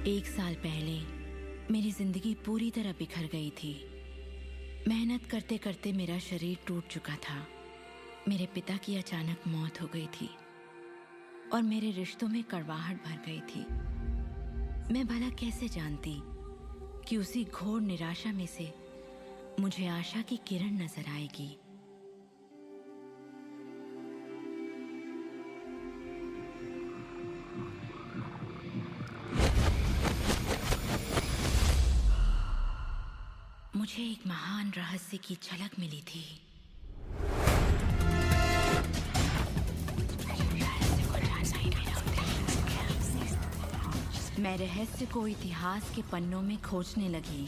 1 साल पहले मेरी जिंदगी पूरी तरह बिखर गई थी। मेहनत करते करते मेरा शरीर टूट चुका था। मेरे पिता की अचानक मौत हो गई थी और मेरे रिश्तों में कड़वाहट भर गई थी। मैं भला कैसे जानती कि उसी घोर निराशा में से मुझे आशा की किरण नजर आएगी। मुझे एक महान रहस्य की झलक मिली थी। मैं रहस्य को इतिहास के पन्नों में खोजने लगी।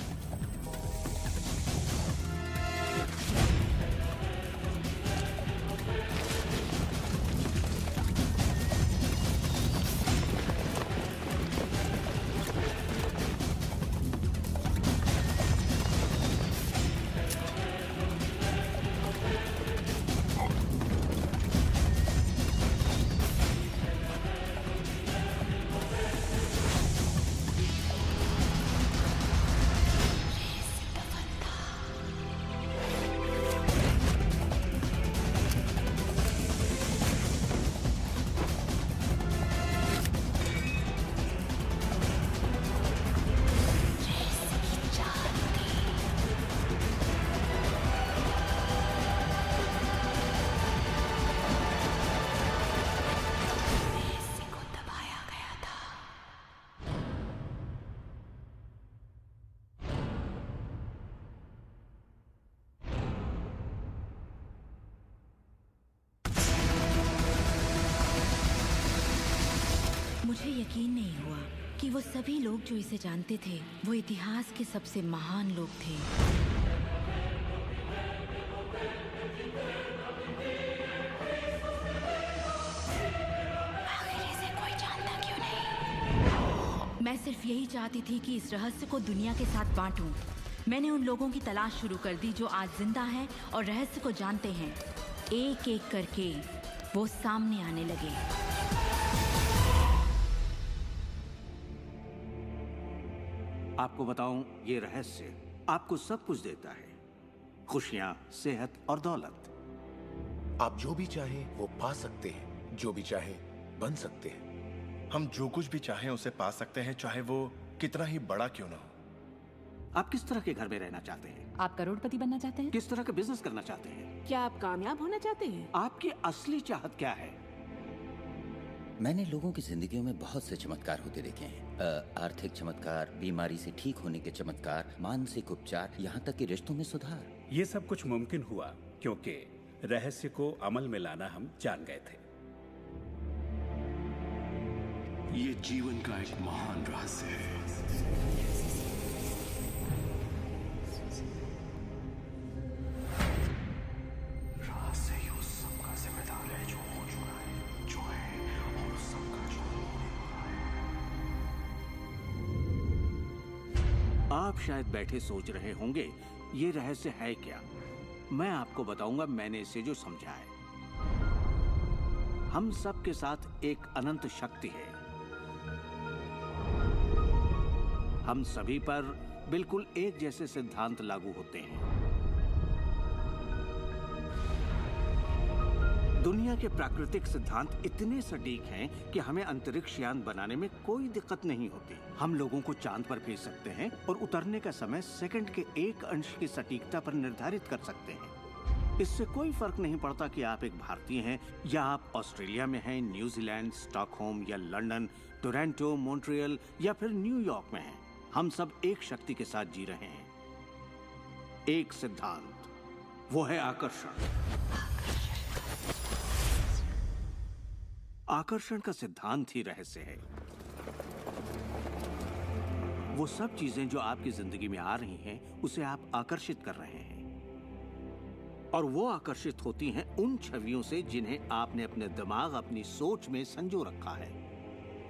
मुझे यकीन नहीं हुआ कि वो सभी लोग जो इसे जानते थे वो इतिहास के सबसे महान लोग थे। आखिर इसे कोई जानता क्यों नहीं? मैं सिर्फ यही चाहती थी कि इस रहस्य को दुनिया के साथ बांटूं। मैंने उन लोगों की तलाश शुरू कर दी जो आज जिंदा हैं और रहस्य को जानते हैं। एक एक करके वो सामने आने लगे। आपको बताऊं, ये रहस्य आपको सब कुछ देता है, खुशियां, सेहत और दौलत। आप जो भी चाहें वो पा सकते हैं, जो भी चाहें बन सकते हैं। हम जो कुछ भी चाहें उसे पा सकते हैं, चाहे वो कितना ही बड़ा क्यों ना हो। आप किस तरह के घर में रहना चाहते हैं? आप करोड़पति बनना चाहते हैं? किस तरह का बिजनेस करना चाहते हैं? क्या आप कामयाब होना चाहते हैं? आपकी असली चाहत क्या है? मैंने लोगों की जिंदगियों में बहुत से चमत्कार होते देखे हैं। आर्थिक चमत्कार, बीमारी से ठीक होने के चमत्कार, मानसिक उपचार, यहाँ तक कि रिश्तों में सुधार। ये सब कुछ मुमकिन हुआ क्योंकि रहस्य को अमल में लाना हम जान गए थे। ये जीवन का एक महान रहस्य है। रहस्य ही उस सबका जिम्मेदार है जो हो चुका है, जो है, और उस सबका जो होने वाला है। आप शायद बैठे सोच रहे होंगे ये रहस्य है क्या। मैं आपको बताऊंगा मैंने इसे जो समझा है। हम सब के साथ एक अनंत शक्ति है। हम सभी पर बिल्कुल एक जैसे सिद्धांत लागू होते हैं। दुनिया के प्राकृतिक सिद्धांत इतने सटीक हैं कि हमें अंतरिक्ष यान बनाने में कोई दिक्कत नहीं होती। हम लोगों को चांद पर भेज सकते हैं और उतरने का समय सेकंड के 1 अंश की सटीकता पर निर्धारित कर सकते हैं। इससे कोई फर्क नहीं पड़ता कि आप एक भारतीय हैं या आप ऑस्ट्रेलिया में हैं, न्यूजीलैंड, स्टॉकहोम या लंदन, टोरंटो, मॉन्ट्रियल या फिर न्यूयॉर्क में हैं। हम सब एक शक्ति के साथ जी रहे हैं, एक सिद्धांत, वो है आकर्षण। आकर्षण का सिद्धांत ही रहस्य है। वो सब चीजें जो आपकी जिंदगी में आ रही हैं, उसे आप आकर्षित कर रहे हैं, और वो आकर्षित होती हैं उन छवियों से जिन्हें आपने अपने दिमाग, अपनी सोच में संजो रखा है।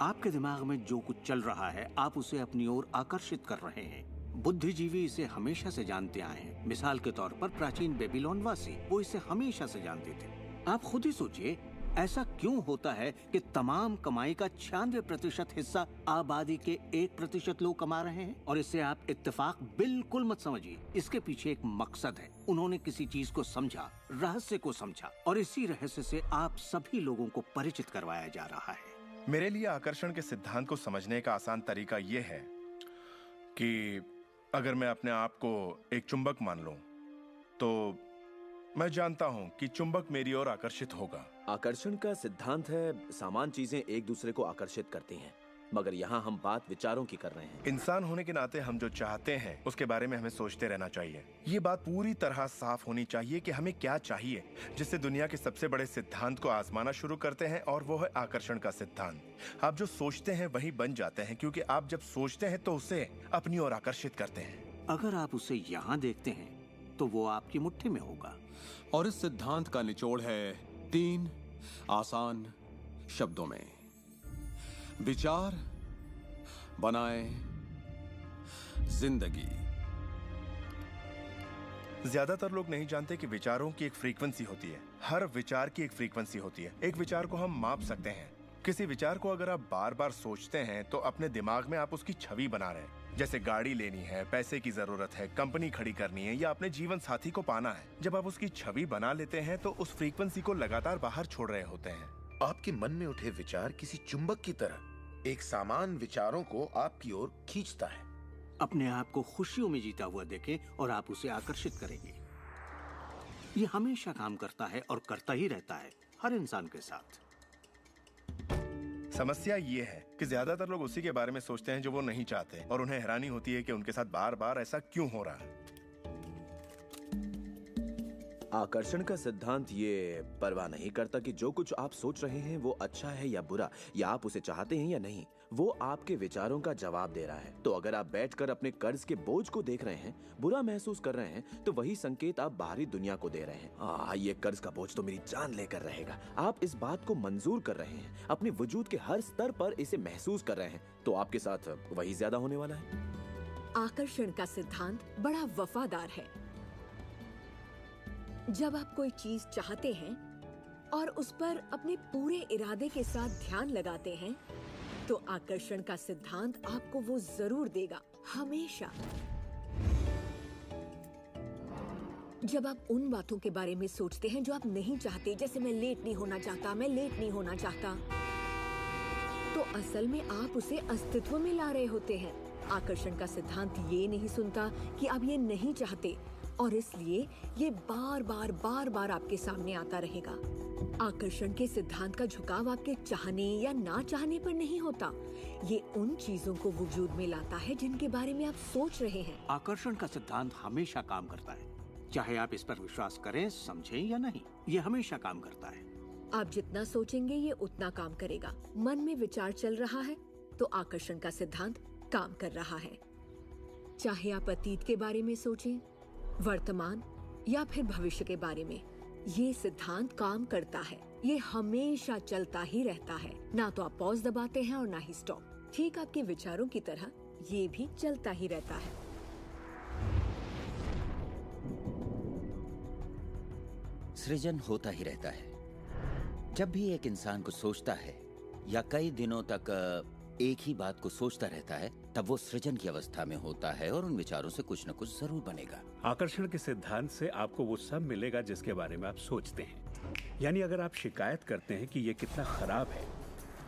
आपके दिमाग में जो कुछ चल रहा है, आप उसे अपनी ओर आकर्षित कर रहे हैं। बुद्धिजीवी इसे हमेशा से जानते आए हैं। मिसाल के तौर पर प्राचीन बेबीलोन वासी, वो इसे हमेशा से जानते थे। आप खुद ही सोचिए, ऐसा क्यों होता है कि तमाम कमाई का 96% हिस्सा आबादी के 1% लोग कमा रहे हैं? और इससे आप इत्तेफाक बिल्कुल मत समझिए। इसके पीछे एक मकसद है। उन्होंने किसी चीज को समझा, रहस्य को समझा, और इसी रहस्य से आप सभी लोगों को परिचित करवाया जा रहा है। मेरे लिए आकर्षण के सिद्धांत को समझने का आसान तरीका यह है कि अगर मैं अपने आप को एक चुंबक मान लूं, तो मैं जानता हूं कि चुंबक मेरी ओर आकर्षित होगा। आकर्षण का सिद्धांत है सामान चीजें एक दूसरे को आकर्षित करती हैं, मगर यहाँ हम बात विचारों की कर रहे हैं। इंसान होने के नाते हम जो चाहते हैं उसके बारे में हमें सोचते रहना चाहिए। ये बात पूरी तरह साफ होनी चाहिए कि हमें क्या चाहिए, जिससे दुनिया के सबसे बड़े सिद्धांत को आजमाना शुरू करते हैं, और वो है आकर्षण का सिद्धांत। आप जो सोचते हैं वही बन जाते हैं, क्योंकि आप जब सोचते हैं तो उसे अपनी ओर आकर्षित करते हैं। अगर आप उसे यहाँ देखते हैं तो वो आपकी मुट्ठी में होगा। और इस सिद्धांत का निचोड़ है 3 आसान शब्दों में: विचार बनाए जिंदगी। ज्यादातर लोग नहीं जानते कि विचारों की एक फ्रीक्वेंसी होती है। हर विचार की एक फ्रीक्वेंसी होती है। एक विचार को हम माप सकते हैं। किसी विचार को अगर आप बार बार सोचते हैं तो अपने दिमाग में आप उसकी छवि बना रहे हैं। जैसे गाड़ी लेनी है, पैसे की जरूरत है, कंपनी खड़ी करनी है, या अपने जीवन साथी को पाना है। जब आप उसकी छवि बना लेते हैं तो उस फ्रीक्वेंसी को लगातार बाहर छोड़ रहे होते हैं। आपके मन में उठे विचार किसी चुंबक की तरह एक सामान विचारों को आपकी ओर खींचता है। अपने आप को खुशियों में जीता हुआ देखें और आप उसे आकर्षित करेंगे। ये हमेशा काम करता है और करता ही रहता है, हर इंसान के साथ। समस्या ये है कि ज्यादातर लोग उसी के बारे में सोचते हैं जो वो नहीं चाहते, और उन्हें हैरानी होती है कि उनके साथ बार बार ऐसा क्यों हो रहा है। आकर्षण का सिद्धांत ये परवाह नहीं करता कि जो कुछ आप सोच रहे हैं वो अच्छा है या बुरा, या आप उसे चाहते हैं या नहीं। वो आपके विचारों का जवाब दे रहा है। तो अगर आप बैठकर अपने कर्ज के बोझ को देख रहे हैं, बुरा महसूस कर रहे हैं, तो वही संकेत आप बाहरी दुनिया को दे रहे हैं। ये कर्ज का बोझ तो मेरी जान लेकर रहेगा। आप इस बात को मंजूर कर रहे हैं, अपने वजूद के हर स्तर पर इसे महसूस कर रहे हैं, तो आपके साथ वही ज्यादा होने वाला है। आकर्षण का सिद्धांत बड़ा वफादार है। जब आप कोई चीज चाहते हैं और उस पर अपने पूरे इरादे के साथ ध्यान लगाते हैं, तो आकर्षण का सिद्धांत आपको वो जरूर देगा, हमेशा। जब आप उन बातों के बारे में सोचते हैं जो आप नहीं चाहते, जैसे मैं लेट नहीं होना चाहता, मैं लेट नहीं होना चाहता, तो असल में आप उसे अस्तित्व में ला रहे होते हैं। आकर्षण का सिद्धांत ये नहीं सुनता कि आप ये नहीं चाहते, और इसलिए ये बार बार आपके सामने आता रहेगा। आकर्षण के सिद्धांत का झुकाव आपके चाहने या ना चाहने पर नहीं होता। ये उन चीजों को वजूद में लाता है जिनके बारे में आप सोच रहे हैं। आकर्षण का सिद्धांत हमेशा काम करता है, चाहे आप इस पर विश्वास करें, समझें या नहीं। ये हमेशा काम करता है। आप जितना सोचेंगे ये उतना काम करेगा। मन में विचार चल रहा है तो आकर्षण का सिद्धांत काम कर रहा है। चाहे आप अतीत के बारे में सोचें, वर्तमान या फिर भविष्य के बारे में, ये सिद्धांत काम करता है। ये हमेशा चलता ही रहता है। ना तो आप पॉज दबाते हैं और ना ही स्टॉप। ठीक आपके विचारों की तरह ये भी चलता ही रहता है। सृजन होता ही रहता है। जब भी एक इंसान को सोचता है या कई दिनों तक एक ही बात को सोचता रहता है, तब वो सृजन की अवस्था में होता है और उन विचारों से कुछ न कुछ जरूर बनेगा। आकर्षण के सिद्धांत से आपको वो सब मिलेगा जिसके बारे में आप सोचते हैं। यानी अगर आप शिकायत करते हैं कि ये कितना खराब है,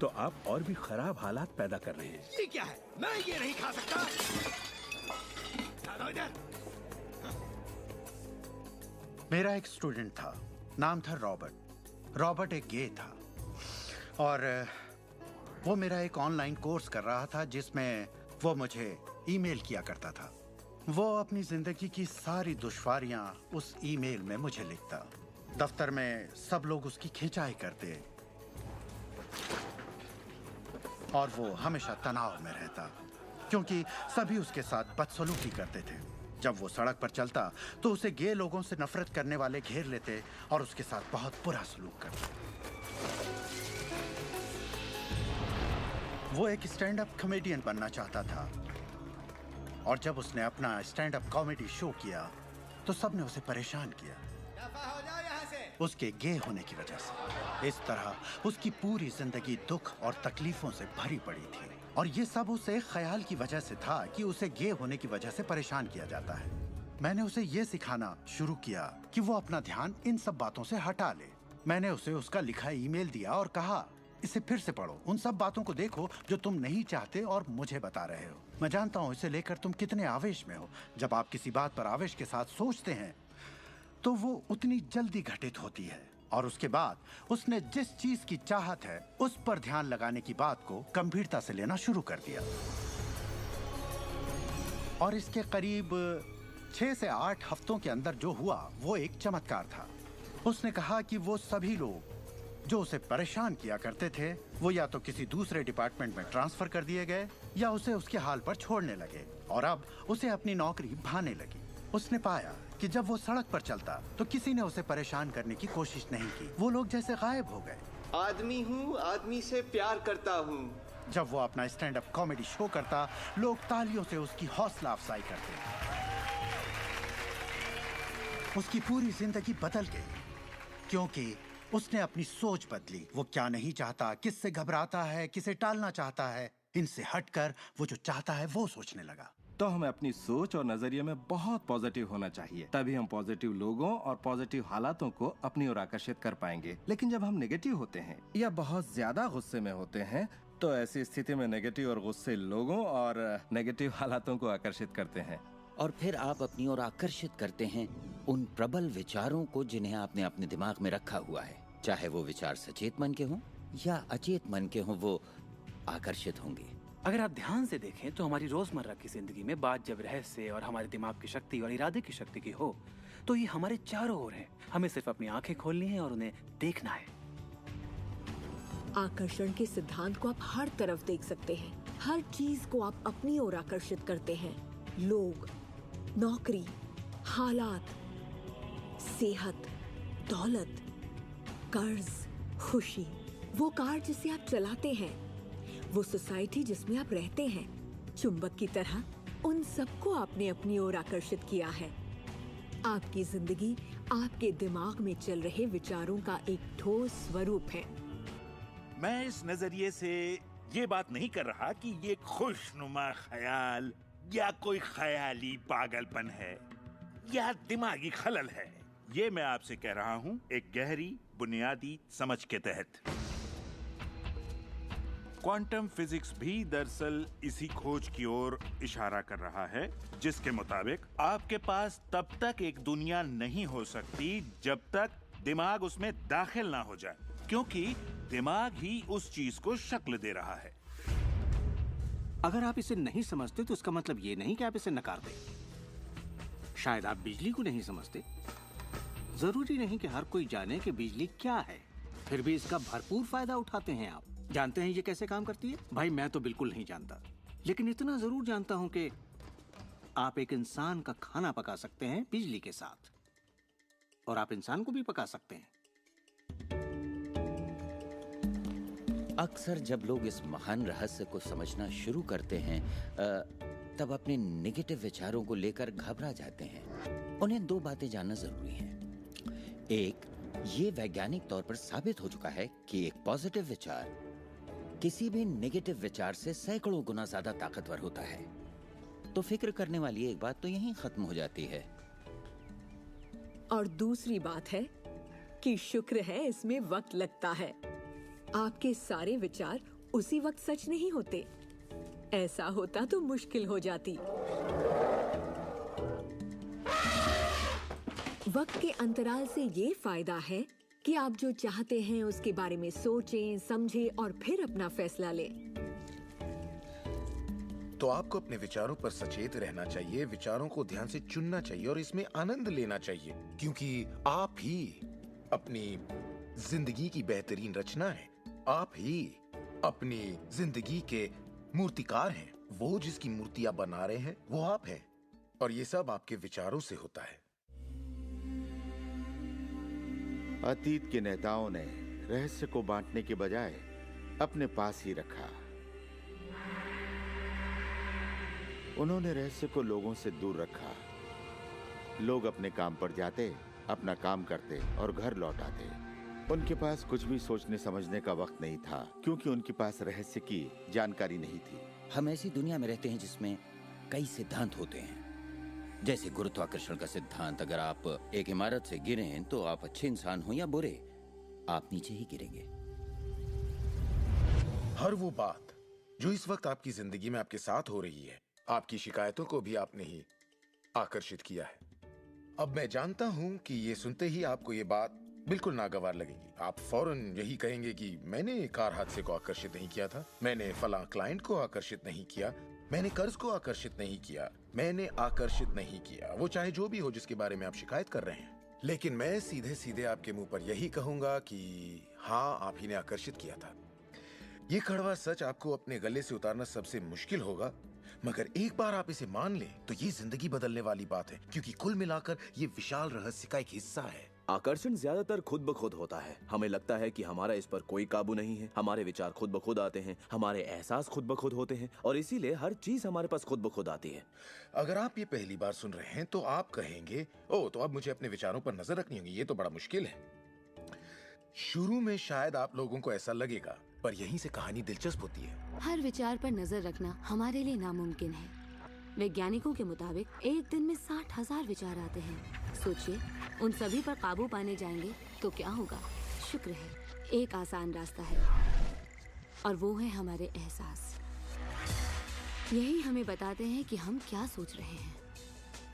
तो आप और भी खराब हालात पैदा कर रहे हैं। ये क्या है? मैं ये नहीं खा सकता। मेरा एक स्टूडेंट था, नाम था रॉबर्ट। रॉबर्ट एक गे था और वो मेरा एक ऑनलाइन कोर्स कर रहा था जिसमें वो मुझे ईमेल किया करता था। वो अपनी जिंदगी की सारी दुश्वारियां उस ईमेल में मुझे लिखता। दफ्तर में सब लोग उसकी खिंचाई करते और वो हमेशा तनाव में रहता क्योंकि सभी उसके साथ बदसलूकी करते थे। जब वो सड़क पर चलता तो उसे गे लोगों से नफरत करने वाले घेर लेते और उसके साथ बहुत बुरा सलूक करते। वो एक स्टैंड अप कॉमेडियन बनना चाहता था और जब उसने अपना स्टैंड अप कॉमेडी शो किया तो सबने उसे परेशान किया। दफा हो जाओ यहाँ से। उसके गे होने की वजह से। इस तरह उसकी पूरी जिंदगी दुख और तकलीफों से भरी पड़ी थी, और ये सब उस एक ख्याल की वजह से था कि उसे गे होने की वजह से परेशान किया जाता है। मैंने उसे ये सिखाना शुरू किया कि वो अपना ध्यान इन सब बातों से हटा ले। मैंने उसे उसका लिखा ईमेल दिया और कहा, इसे फिर से पढ़ो, उन सब बातों को देखो जो तुम नहीं चाहते और मुझे बता रहे हो। मैं जानता हूँ इसे लेकर तुम कितने आवेश में हो। जब आप किसी बात पर आवेश के साथ सोचते हैं तो वो उतनी जल्दी घटित होती है। और उसके बाद उसने जिस चीज की चाहत है उस पर ध्यान लगाने की बात को गंभीरता से लेना शुरू कर दिया। और इसके करीब 6 से 8 हफ्तों के अंदर जो हुआ वो एक चमत्कार था। उसने कहा कि वो सभी लोग जो उसे परेशान किया करते थे वो या तो किसी दूसरे डिपार्टमेंट में ट्रांसफर कर दिए गए या उसे उसके हाल पर छोड़ने लगे, और अब उसे अपनी नौकरी भाने लगी। उसने पाया कि जब वो सड़क पर चलता तो किसी ने उसे परेशान करने की कोशिश नहीं की। वो लोग जैसे गायब हो गए। आदमी हूँ, आदमी से प्यार करता हूँ। जब वो अपना स्टैंड अप कॉमेडी शो करता, लोग तालियों से उसकी हौसला अफजाई करते। उसकी पूरी जिंदगी बदल गई क्योंकि उसने अपनी सोच बदली। वो क्या नहीं चाहता, किससे घबराता है, किसे टालना चाहता है, इनसे हटकर वो जो चाहता है वो सोचने लगा। तो हमें अपनी सोच और नजरिए में बहुत पॉजिटिव होना चाहिए, तभी हम पॉजिटिव लोगों और पॉजिटिव हालातों को अपनी ओर आकर्षित कर पाएंगे। लेकिन जब हम नेगेटिव होते हैं या बहुत ज्यादा गुस्से में होते हैं तो ऐसी स्थिति में नेगेटिव और गुस्से लोगों और नेगेटिव हालातों को आकर्षित करते हैं, और फिर आप अपनी ओर आकर्षित करते हैं उन प्रबल विचारों को जिन्हें आपने अपने दिमाग में रखा हुआ है। चाहे वो विचार सचेत मन के हों या अचेत मन के हों, वो आकर्षित होंगे। अगर आप ध्यान से देखें तो हमारी रोजमर्रा की जिंदगी में बात जब रहस्य और हमारे दिमाग की शक्ति और इरादे की शक्ति की हो तो ये हमारे चारों ओर है। हमें सिर्फ अपनी आंखें खोलनी है और उन्हें देखना है। आकर्षण के सिद्धांत को आप हर तरफ देख सकते हैं। हर चीज को आप अपनी ओर आकर्षित करते हैं। लोग, नौकरी, हालात, सेहत, दौलत, कर्ज, खुशी, वो कार जिसे आप चलाते हैं, वो सोसाइटी जिसमें आप रहते हैं, चुंबक की तरह उन सबको आपने अपनी ओर आकर्षित किया है। आपकी जिंदगी आपके दिमाग में चल रहे विचारों का एक ठोस स्वरूप है। मैं इस नजरिए से ये बात नहीं कर रहा कि ये खुशनुमा ख्याल या कोई ख्याली पागलपन है या दिमागी खलल है। ये मैं आपसे कह रहा हूं एक गहरी बुनियादी समझ के तहत। क्वांटम फिजिक्स भी दरअसल इसी खोज की ओर इशारा कर रहा है जिसके मुताबिक आपके पास तब तक एक दुनिया नहीं हो सकती जब तक दिमाग उसमें दाखिल ना हो जाए, क्योंकि दिमाग ही उस चीज को शक्ल दे रहा है। अगर आप इसे नहीं समझते तो इसका मतलब ये नहीं कि आप इसे नकार दें। शायद आप बिजली को नहीं समझते। जरूरी नहीं कि हर कोई जाने कि बिजली क्या है, फिर भी इसका भरपूर फायदा उठाते हैं आप। जानते हैं ये कैसे काम करती है? भाई मैं तो बिल्कुल नहीं जानता, लेकिन इतना जरूर जानता हूं कि आप एक इंसान का खाना पका सकते हैं बिजली के साथ, और आप इंसान को भी पका सकते हैं। अक्सर जब लोग इस महान रहस्य को समझना शुरू करते हैं तब अपने नेगेटिव विचारों को लेकर घबरा जाते हैं। उन्हें 2 बातें जानना जरूरी हैं। एक, ये वैज्ञानिक तौर पर साबित हो चुका है कि एक पॉजिटिव विचार किसी भी नेगेटिव विचार से सैकड़ों गुना ज्यादा ताकतवर होता है। तो फिक्र करने वाली एक बात तो यहीं खत्म हो जाती है। और दूसरी बात है कि शुक्र है इसमें वक्त लगता है। आपके सारे विचार उसी वक्त सच नहीं होते। ऐसा होता तो मुश्किल हो जाती। वक्त के अंतराल से ये फायदा है कि आप जो चाहते हैं उसके बारे में सोचें, समझें और फिर अपना फैसला लें। तो आपको अपने विचारों पर सचेत रहना चाहिए, विचारों को ध्यान से चुनना चाहिए और इसमें आनंद लेना चाहिए, क्योंकि आप ही अपनी जिंदगी की बेहतरीन रचना है। आप ही अपनी जिंदगी के मूर्तिकार हैं। वो जिसकी मूर्तियां बना रहे हैं वो आप हैं, और ये सब आपके विचारों से होता है। अतीत के नेताओं ने रहस्य को बांटने के बजाय अपने पास ही रखा। उन्होंने रहस्य को लोगों से दूर रखा। लोग अपने काम पर जाते, अपना काम करते और घर लौट आते। उनके पास कुछ भी सोचने समझने का वक्त नहीं था, क्योंकि उनके पास रहस्य की जानकारी नहीं थी। हम ऐसी दुनिया में रहते हैं जिसमें कई सिद्धांत होते हैं, जैसे गुरुत्वाकर्षण का सिद्धांत। अगर आप एक इमारत से गिरें तो आप अच्छे इंसान हो या बुरे, आप नीचे ही गिरेंगे। हर वो बात जो इस वक्त आपकी जिंदगी में आपके साथ हो रही है, आपकी शिकायतों को भी आपने ही आकर्षित किया है। अब मैं जानता हूं कि ये सुनते ही आपको ये बात बिल्कुल नागवार लगेगी। आप फौरन यही कहेंगे कि मैंने कार हादसे को आकर्षित नहीं किया था, मैंने फलां क्लाइंट को आकर्षित नहीं किया, मैंने कर्ज को आकर्षित नहीं किया, मैंने आकर्षित नहीं किया, वो चाहे जो भी हो जिसके बारे में आप शिकायत कर रहे हैं। लेकिन मैं सीधे सीधे आपके मुंह पर यही कहूंगा कि हाँ, आप ही ने आकर्षित किया था। ये कड़वा सच आपको अपने गले से उतारना सबसे मुश्किल होगा, मगर एक बार आप इसे मान लें तो ये जिंदगी बदलने वाली बात है, क्योंकि कुल मिलाकर ये विशाल रहस्य का एक हिस्सा है। आकर्षण ज्यादातर खुद ब खुद होता है। हमें लगता है कि हमारा इस पर कोई काबू नहीं है। हमारे विचार खुद ब खुद आते हैं, हमारे एहसास खुद ब खुद होते हैं, और इसीलिए हर चीज हमारे पास खुद ब खुद आती है। अगर आप ये पहली बार सुन रहे हैं तो आप कहेंगे, ओ तो अब मुझे अपने विचारों पर नजर रखनी होगी, ये तो बड़ा मुश्किल है। शुरू में शायद आप लोगों को ऐसा लगेगा, पर यहीं से कहानी दिलचस्प होती है। हर विचार पर नजर रखना हमारे लिए नामुमकिन है। वैज्ञानिकों के मुताबिक एक दिन में 60,000 विचार आते हैं। सोचिए, उन सभी पर काबू पाने जाएंगे तो क्या होगा? शुक्र है, एक आसान रास्ता है, और वो है हमारे एहसास। यही हमें बताते हैं कि हम क्या सोच रहे हैं।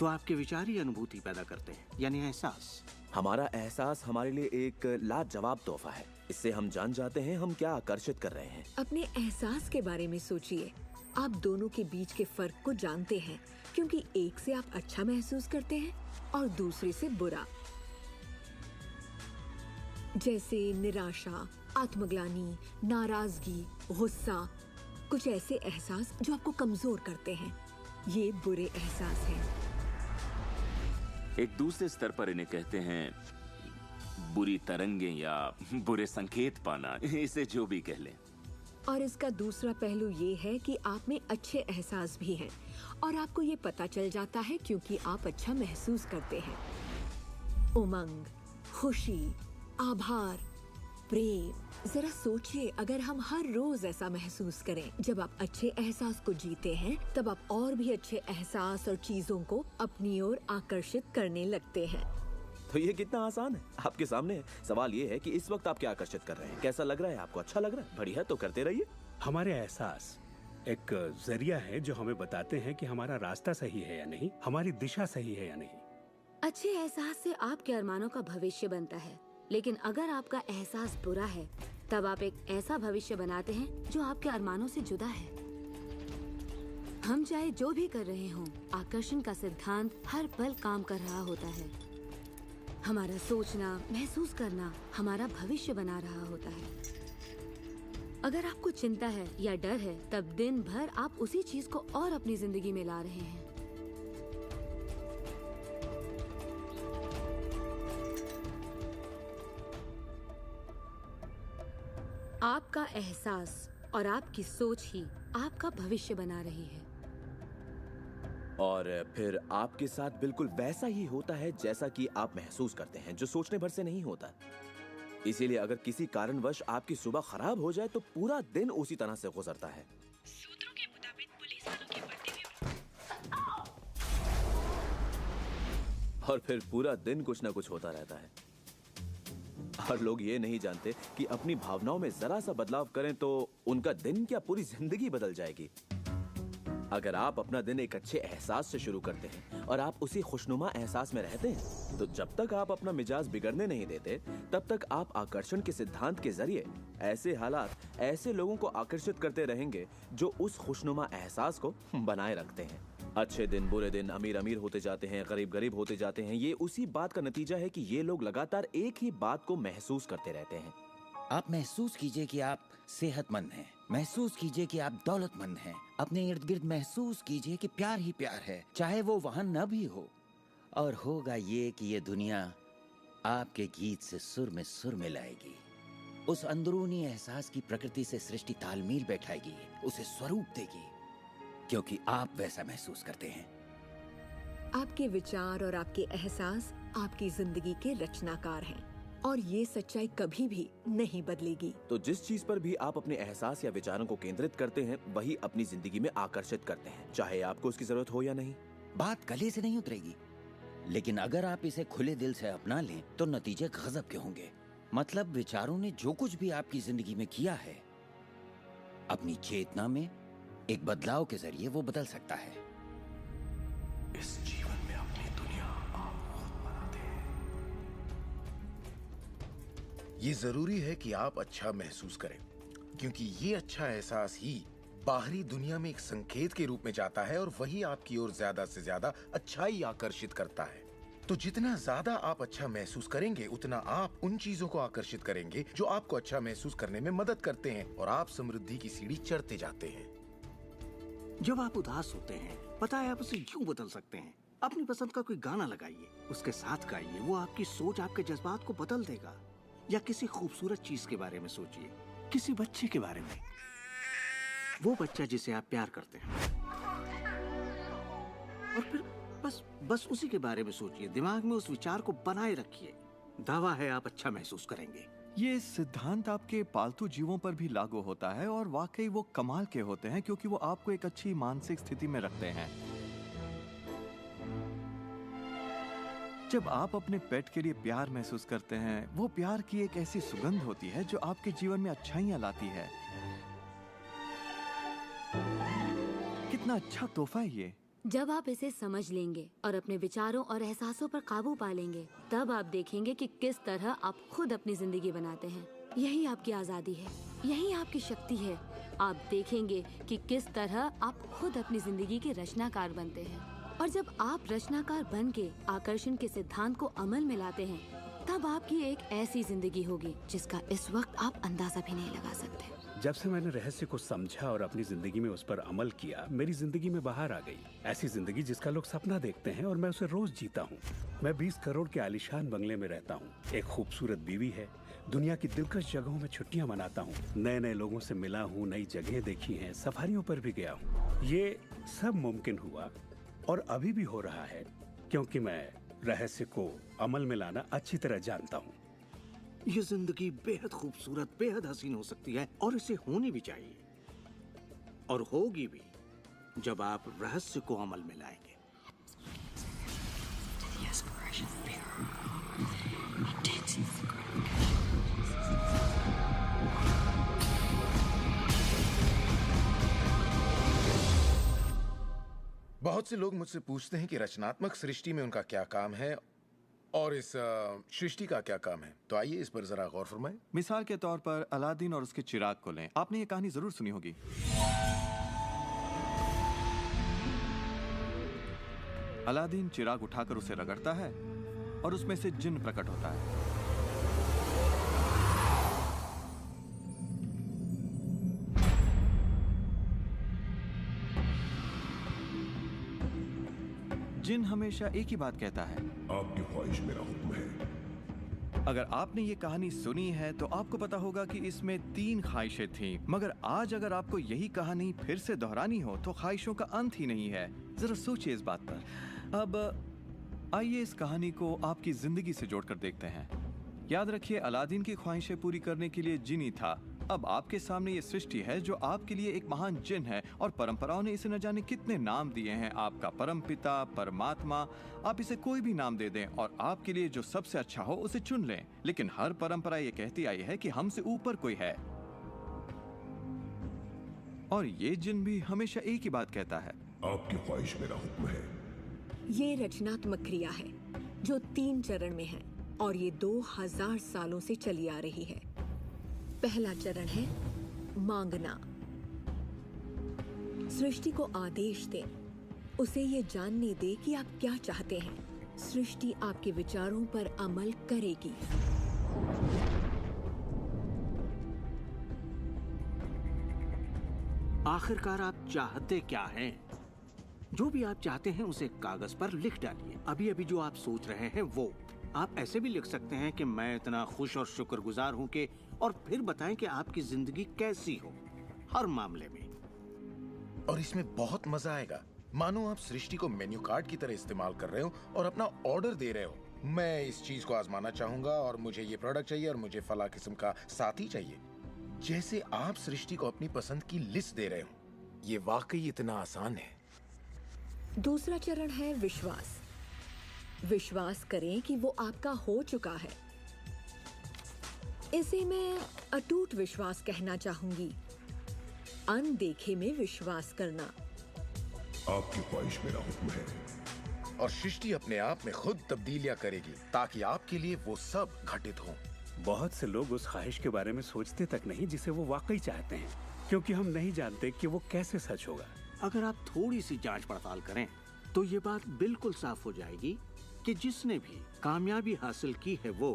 तो आपके विचार ही अनुभूति पैदा करते हैं, यानी एहसास। हमारा एहसास हमारे लिए एक लाजवाब तोहफा है। इससे हम जान जाते हैं हम क्या आकर्षित कर रहे हैं। अपने एहसास के बारे में सोचिए। आप दोनों के बीच के फर्क को जानते हैं, क्योंकि एक से आप अच्छा महसूस करते हैं और दूसरे से बुरा। जैसे निराशा, आत्मग्लानि, नाराजगी, गुस्सा, कुछ ऐसे एहसास जो आपको कमजोर करते हैं, ये बुरे एहसास हैं। एक दूसरे स्तर पर इन्हें कहते हैं बुरी तरंगें या बुरे संकेत पाना, इसे जो भी कह लें। और इसका दूसरा पहलू ये है कि आप में अच्छे एहसास भी हैं, और आपको ये पता चल जाता है क्योंकि आप अच्छा महसूस करते हैं। उमंग, खुशी, आभार, प्रेम। जरा सोचिए, अगर हम हर रोज ऐसा महसूस करें। जब आप अच्छे एहसास को जीते हैं, तब आप और भी अच्छे एहसास और चीजों को अपनी ओर आकर्षित करने लगते हैं। तो ये कितना आसान है, आपके सामने है। सवाल ये है कि इस वक्त आप क्या आकर्षित कर रहे हैं। कैसा लग रहा है आपको? अच्छा लग रहा है? बढ़िया, तो करते रहिए। हमारे एहसास एक जरिया है जो हमें बताते हैं कि हमारा रास्ता सही है या नहीं, हमारी दिशा सही है या नहीं। अच्छे एहसास से आपके अरमानों का भविष्य बनता है, लेकिन अगर आपका एहसास बुरा है, तब आप एक ऐसा भविष्य बनाते हैं जो आपके अरमानों से जुदा है। हम चाहे जो भी कर रहे हों, आकर्षण का सिद्धांत हर पल काम कर रहा होता है। हमारा सोचना, महसूस करना हमारा भविष्य बना रहा होता है। अगर आपको चिंता है या डर है, तब दिन भर आप उसी चीज को और अपनी जिंदगी में ला रहे हैं। आपका एहसास और आपकी सोच ही आपका भविष्य बना रही है। और फिर आपके साथ बिल्कुल वैसा ही होता है जैसा कि आप महसूस करते हैं, जो सोचने भर से नहीं होता। इसीलिए अगर किसी कारणवश आपकी सुबह खराब हो जाए तो पूरा दिन उसी तरह से गुजरता है। सूत्रों के मुताबिक पुलिस वालों के वर्दी में और फिर पूरा दिन कुछ ना कुछ होता रहता है। और लोग ये नहीं जानते कि अपनी भावनाओं में जरा सा बदलाव करें तो उनका दिन क्या पूरी जिंदगी बदल जाएगी। अगर आप अपना दिन एक अच्छे एहसास से शुरू करते हैं और आप उसी खुशनुमा एहसास में रहते हैं, तो जब तक आप अपना मिजाज बिगड़ने नहीं देते, तब तक आप आकर्षण के सिद्धांत के जरिए ऐसे हालात, ऐसे लोगों को आकर्षित करते रहेंगे जो उस खुशनुमा एहसास को बनाए रखते हैं। अच्छे दिन, बुरे दिन, अमीर अमीर होते जाते हैं, गरीब गरीब होते जाते हैं। ये उसी बात का नतीजा है कि ये लोग लगातार एक ही बात को महसूस करते रहते हैं। आप महसूस कीजिए कि आप सेहतमंद हैं, महसूस कीजिए कि आप दौलतमंद हैं, अपने इर्द गिर्द महसूस कीजिए कि प्यार ही प्यार है, चाहे वो वहां न भी हो। और होगा ये कि ये दुनिया आपके गीत से सुर में सुर मिलाएगी। उस अंदरूनी एहसास की प्रकृति से सृष्टि तालमेल बैठाएगी, उसे स्वरूप देगी, क्योंकि आप वैसा महसूस करते हैं। आपके विचार और आपके एहसास आपकी जिंदगी के रचनाकार हैं और ये सच्चाई कभी भी नहीं बदलेगी। तो जिस चीज पर भी आप अपने एहसास या विचारों को केंद्रित करते हैं वही अपनी जिंदगी में आकर्षित करते हैं, चाहे आपको उसकी जरूरत हो या नहीं। बात गले से नहीं उतरेगी, लेकिन अगर आप इसे खुले दिल से अपना लें तो नतीजे गजब के होंगे। मतलब विचारों ने जो कुछ भी आपकी जिंदगी में किया है, अपनी चेतना में एक बदलाव के जरिए वो बदल सकता है। इस जीवन में अपनी दुनिया आप खुद बनाते हैं। ये जरूरी है कि आप अच्छा महसूस करें, क्योंकि ये अच्छा एहसास ही बाहरी दुनिया में एक संकेत के रूप में जाता है और वही आपकी ओर ज्यादा से ज्यादा अच्छाई आकर्षित करता है। तो जितना ज्यादा आप अच्छा महसूस करेंगे, उतना आप उन चीजों को आकर्षित करेंगे जो आपको अच्छा महसूस करने में मदद करते हैं और आप समृद्धि की सीढ़ी चढ़ते जाते हैं। जब आप उदास होते हैं, पता है आप उसे यूं बदल सकते हैं। अपनी पसंद का कोई गाना लगाइए, उसके साथ गाइए, वो आपकी सोच, आपके जज्बात को बदल देगा। या किसी खूबसूरत चीज के बारे में सोचिए, किसी बच्चे के बारे में, वो बच्चा जिसे आप प्यार करते हैं, और फिर बस उसी के बारे में सोचिए। दिमाग में उस विचार को बनाए रखिए। दावा है आप अच्छा महसूस करेंगे। ये सिद्धांत आपके पालतू जीवों पर भी लागू होता है और वाकई वो कमाल के होते हैं, क्योंकि वो आपको एक अच्छी मानसिक स्थिति में रखते हैं। जब आप अपने पेट के लिए प्यार महसूस करते हैं, वो प्यार की एक ऐसी सुगंध होती है जो आपके जीवन में अच्छाइयाँ लाती है। कितना अच्छा तोहफा है ये। जब आप इसे समझ लेंगे और अपने विचारों और एहसासों पर काबू पा लेंगे, तब आप देखेंगे कि किस तरह आप खुद अपनी जिंदगी बनाते हैं। यही आपकी आजादी है, यही आपकी शक्ति है। आप देखेंगे कि किस तरह आप खुद अपनी जिंदगी के रचनाकार बनते हैं। और जब आप रचनाकार बन के आकर्षण के सिद्धांत को अमल में लाते हैं, तब आपकी एक ऐसी जिंदगी होगी जिसका इस वक्त आप अंदाजा भी नहीं लगा सकते। जब से मैंने रहस्य को समझा और अपनी जिंदगी में उस पर अमल किया, मेरी जिंदगी में बाहर आ गई ऐसी जिंदगी जिसका लोग सपना देखते हैं और मैं उसे रोज जीता हूँ। मैं 20 करोड़ के आलीशान बंगले में रहता हूँ, एक खूबसूरत बीवी है, दुनिया की दिलकश जगहों में छुट्टियाँ मनाता हूँ, नए नए लोगों से मिला हूँ, नई जगह देखी हैं, सफारियों पर भी गया हूँ। ये सब मुमकिन हुआ और अभी भी हो रहा है क्योंकि मैं रहस्य को अमल में लाना अच्छी तरह जानता हूँ। ये जिंदगी बेहद खूबसूरत, बेहद हसीन हो सकती है और इसे होनी भी चाहिए, और होगी भी जब आप रहस्य को अमल में लाएंगे। बहुत से लोग मुझसे पूछते हैं कि रचनात्मक सृष्टि में उनका क्या काम है और इस सृष्टि का क्या काम है। तो आइए इस पर जरा गौर फरमाएं। मिसाल के तौर पर अलादीन और उसके चिराग को लें। आपने ये कहानी जरूर सुनी होगी। अलादीन चिराग उठाकर उसे रगड़ता है और उसमें से जिन्न प्रकट होता है। जिन हमेशा एक ही बात कहता है, आपकी ख्वाहिश मेरा हुक्म है। अगर आपने ये कहानी सुनी है तो आपको पता होगा कि इसमें 3 ख्वाहिशें थीं, मगर आज अगर आपको यही कहानी फिर से दोहरानी हो तो ख्वाहिशों का अंत ही नहीं है। जरा सोचिए इस बात पर। अब आइए इस कहानी को आपकी जिंदगी से जोड़कर देखते हैं। याद रखिए, अलादीन की ख्वाहिशें पूरी करने के लिए जिनी था। अब आपके सामने ये सृष्टि है जो आपके लिए एक महान जिन है और परंपराओं ने इसे न जाने कितने नाम दिए हैं। आपका परमपिता, परमात्मा, आप इसे कोई भी नाम दे दें और आपके लिए जो सबसे अच्छा हो उसे चुन लें। लेकिन हर परंपरा ये कहती आई है कि हमसे ऊपर कोई है, और ये जिन भी हमेशा एक ही बात कहता है, आपकी ख्वाहिश मेरा हुक्म है। ये रचनात्मक क्रिया है जो 3 चरण में है और ये 2000 सालों से चली आ रही है। पहला चरण है मांगना। सृष्टि को आदेश दें, उसे ये जानने दे कि आप क्या चाहते हैं। सृष्टि आपके विचारों पर अमल करेगी। आखिरकार आप चाहते क्या हैं? जो भी आप चाहते हैं उसे कागज पर लिख डालिए। अभी अभी जो आप सोच रहे हैं वो आप ऐसे भी लिख सकते हैं कि मैं इतना खुश और शुक्रगुजार हूं कि, और फिर बताएं कि आपकी जिंदगी कैसी हो हर मामले में। और इसमें बहुत मजा आएगा। मानो आप सृष्टि को मेन्यू कार्ड की तरह इस्तेमाल कर रहे हो और अपना ऑर्डर दे रहे हो। मैं इस चीज को आजमाना चाहूंगा और मुझे ये प्रोडक्ट चाहिए और मुझे फला किस्म का साथी चाहिए। जैसे आप सृष्टि को अपनी पसंद की लिस्ट दे रहे हो। ये वाकई इतना आसान है। दूसरा चरण है विश्वास। विश्वास करें कि वो आपका हो चुका है। इसे मैं अटूट विश्वास कहना चाहूंगी। अनदेखे में विश्वास करना। आपकी ख्वाहिश मेरा हुक्म है। और सृष्टि अपने आप में खुद तब्दीलियां करेगी ताकि आपके लिए वो सब घटित हो। बहुत से लोग उस ख्वाहिश के बारे में सोचते तक नहीं जिसे वो वाकई चाहते हैं, क्योंकि हम नहीं जानते कि वो कैसे सच होगा। अगर आप थोड़ी सी जांच पड़ताल करें तो ये बात बिल्कुल साफ हो जाएगी कि जिसने भी कामयाबी हासिल की है वो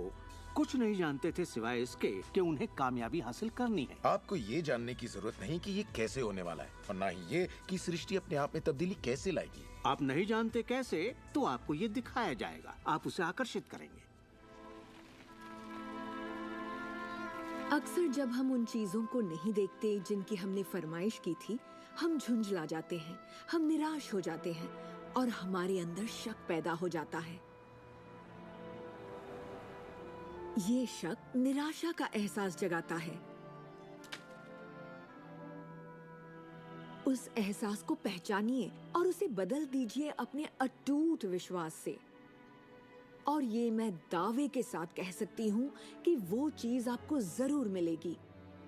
कुछ नहीं जानते थे सिवाय इसके कि उन्हें कामयाबी हासिल करनी है। आपको ये जानने की जरूरत नहीं कि ये कैसे होने वाला है और ना ही ये कि सृष्टि अपने आप में तब्दीली कैसे लाएगी। आप नहीं जानते कैसे, तो आपको ये दिखाया जाएगा। आप उसे आकर्षित करेंगे। अक्सर जब हम उन चीजों को नहीं देखते जिनकी हमने फरमाइश की थी, हम झुंझला जाते हैं, हम निराश हो जाते हैं और हमारे अंदर शक पैदा हो जाता है। ये शक निराशा का एहसास जगाता है। उस एहसास को पहचानिए और उसे बदल दीजिए अपने अटूट विश्वास से। और ये मैं दावे के साथ कह सकती हूँ कि वो चीज आपको जरूर मिलेगी।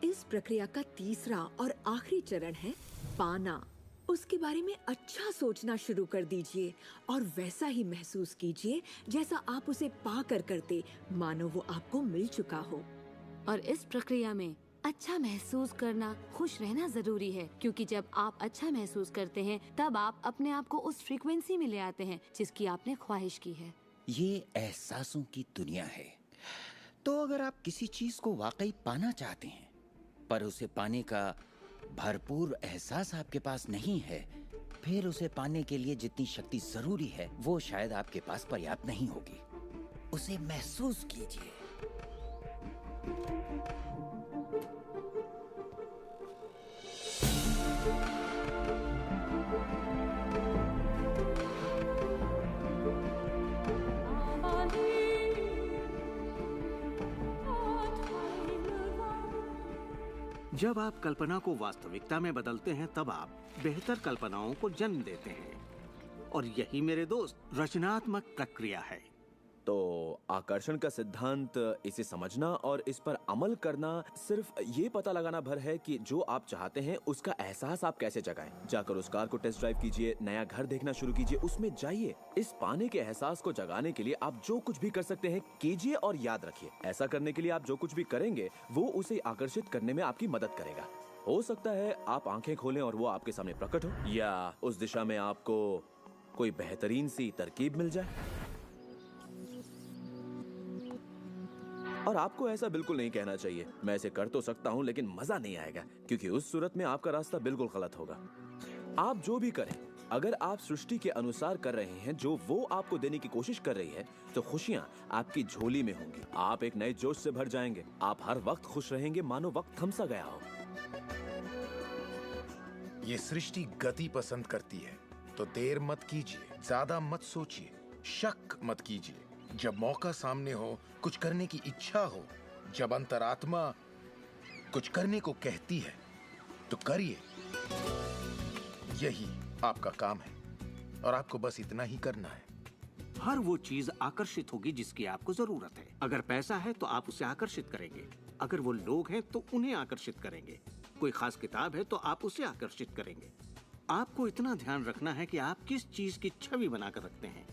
इस प्रक्रिया का तीसरा और आखिरी चरण है पाना। उसके बारे में अच्छा सोचना शुरू कर दीजिए और वैसा ही महसूस कीजिए जैसा आप उसे पाकर करते, मानो वो आपको मिल चुका हो। और इस प्रक्रिया में अच्छा महसूस करना, खुश रहना जरूरी है, क्योंकि जब आप अच्छा महसूस करते हैं तब आप अपने आप को उस फ्रीक्वेंसी में ले आते हैं जिसकी आपने ख्वाहिश की है। ये एहसासों की दुनिया है। तो अगर आप किसी चीज को वाकई पाना चाहते हैं पर उसे पाने का भरपूर एहसास आपके पास नहीं है, फिर उसे पाने के लिए जितनी शक्ति जरूरी है वो शायद आपके पास पर्याप्त नहीं होगी। उसे महसूस कीजिए। जब आप कल्पना को वास्तविकता में बदलते हैं तब आप बेहतर कल्पनाओं को जन्म देते हैं। और यही मेरे दोस्त रचनात्मक प्रक्रिया है। तो आकर्षण का सिद्धांत, इसे समझना और इस पर अमल करना सिर्फ ये पता लगाना भर है कि जो आप चाहते हैं उसका एहसास आप कैसे जगाएं। जाकर उस कार को टेस्ट ड्राइव कीजिए, नया घर देखना शुरू कीजिए, उसमें जाइए। इस पाने के एहसास को जगाने के लिए आप जो कुछ भी कर सकते हैं कीजिए और याद रखिए, ऐसा करने के लिए आप जो कुछ भी करेंगे वो उसे आकर्षित करने में आपकी मदद करेगा। हो सकता है आप आंखें खोलें और वो आपके सामने प्रकट हो, या उस दिशा में आपको कोई बेहतरीन सी तरकीब मिल जाए। और आपको ऐसा बिल्कुल नहीं कहना चाहिए, मैं इसे कर तो सकता हूँ लेकिन मजा नहीं आएगा, क्योंकि उस सूरत में आपका रास्ता बिल्कुल गलत होगा। आप जो भी करें, अगर आप सृष्टि के अनुसार कर रहे हैं जो वो आपको देने की कोशिश कर रही है, तो खुशियाँ आपकी झोली में होंगी। आप एक नए जोश से भर जाएंगे। आप हर वक्त खुश रहेंगे मानो वक्त थम सा गया हो। ये सृष्टि गति पसंद करती है, तो देर मत कीजिए, ज्यादा मत सोचिए, शक मत कीजिए। जब मौका सामने हो, कुछ करने की इच्छा हो, जब अंतरात्मा कुछ करने को कहती है तो करिए। यही आपका काम है और आपको बस इतना ही करना है। हर वो चीज आकर्षित होगी जिसकी आपको जरूरत है। अगर पैसा है तो आप उसे आकर्षित करेंगे, अगर वो लोग हैं तो उन्हें आकर्षित करेंगे, कोई खास किताब है तो आप उसे आकर्षित करेंगे। आपको इतना ध्यान रखना है कि आप किस चीज की छवि बनाकर रखते हैं,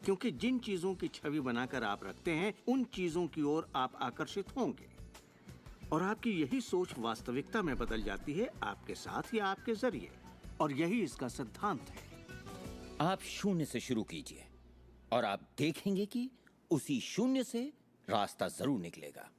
क्योंकि जिन चीजों की छवि बनाकर आप रखते हैं उन चीजों की ओर आप आकर्षित होंगे। और आपकी यही सोच वास्तविकता में बदल जाती है, आपके साथ या आपके जरिए। और यही इसका सिद्धांत है। आप शून्य से शुरू कीजिए और आप देखेंगे कि उसी शून्य से रास्ता जरूर निकलेगा।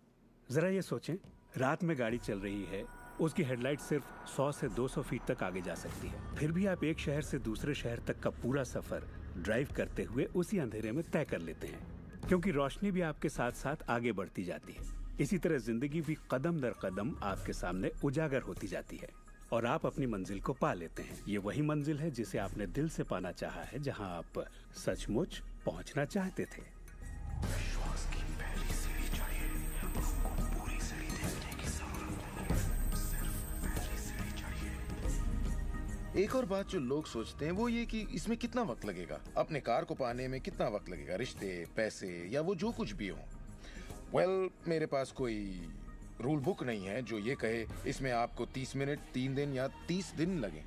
जरा ये सोचें, रात में गाड़ी चल रही है, उसकी हेडलाइट सिर्फ 100 से 200 फीट तक आगे जा सकती है, फिर भी आप एक शहर से दूसरे शहर तक का पूरा सफर ड्राइव करते हुए उसी अंधेरे में तय कर लेते हैं, क्योंकि रोशनी भी आपके साथ साथ आगे बढ़ती जाती है। इसी तरह जिंदगी भी कदम दर कदम आपके सामने उजागर होती जाती है और आप अपनी मंजिल को पा लेते हैं। ये वही मंजिल है जिसे आपने दिल से पाना चाहा है, जहां आप सचमुच पहुंचना चाहते थे। एक और बात जो लोग सोचते हैं वो ये कि इसमें कितना वक्त लगेगा, अपने कार को पाने में कितना वक्त लगेगा, रिश्ते, पैसे या वो जो कुछ भी हो। वेल, मेरे पास कोई रूल बुक नहीं है जो ये कहे इसमें आपको 30 मिनट, 3 दिन या 30 दिन लगे।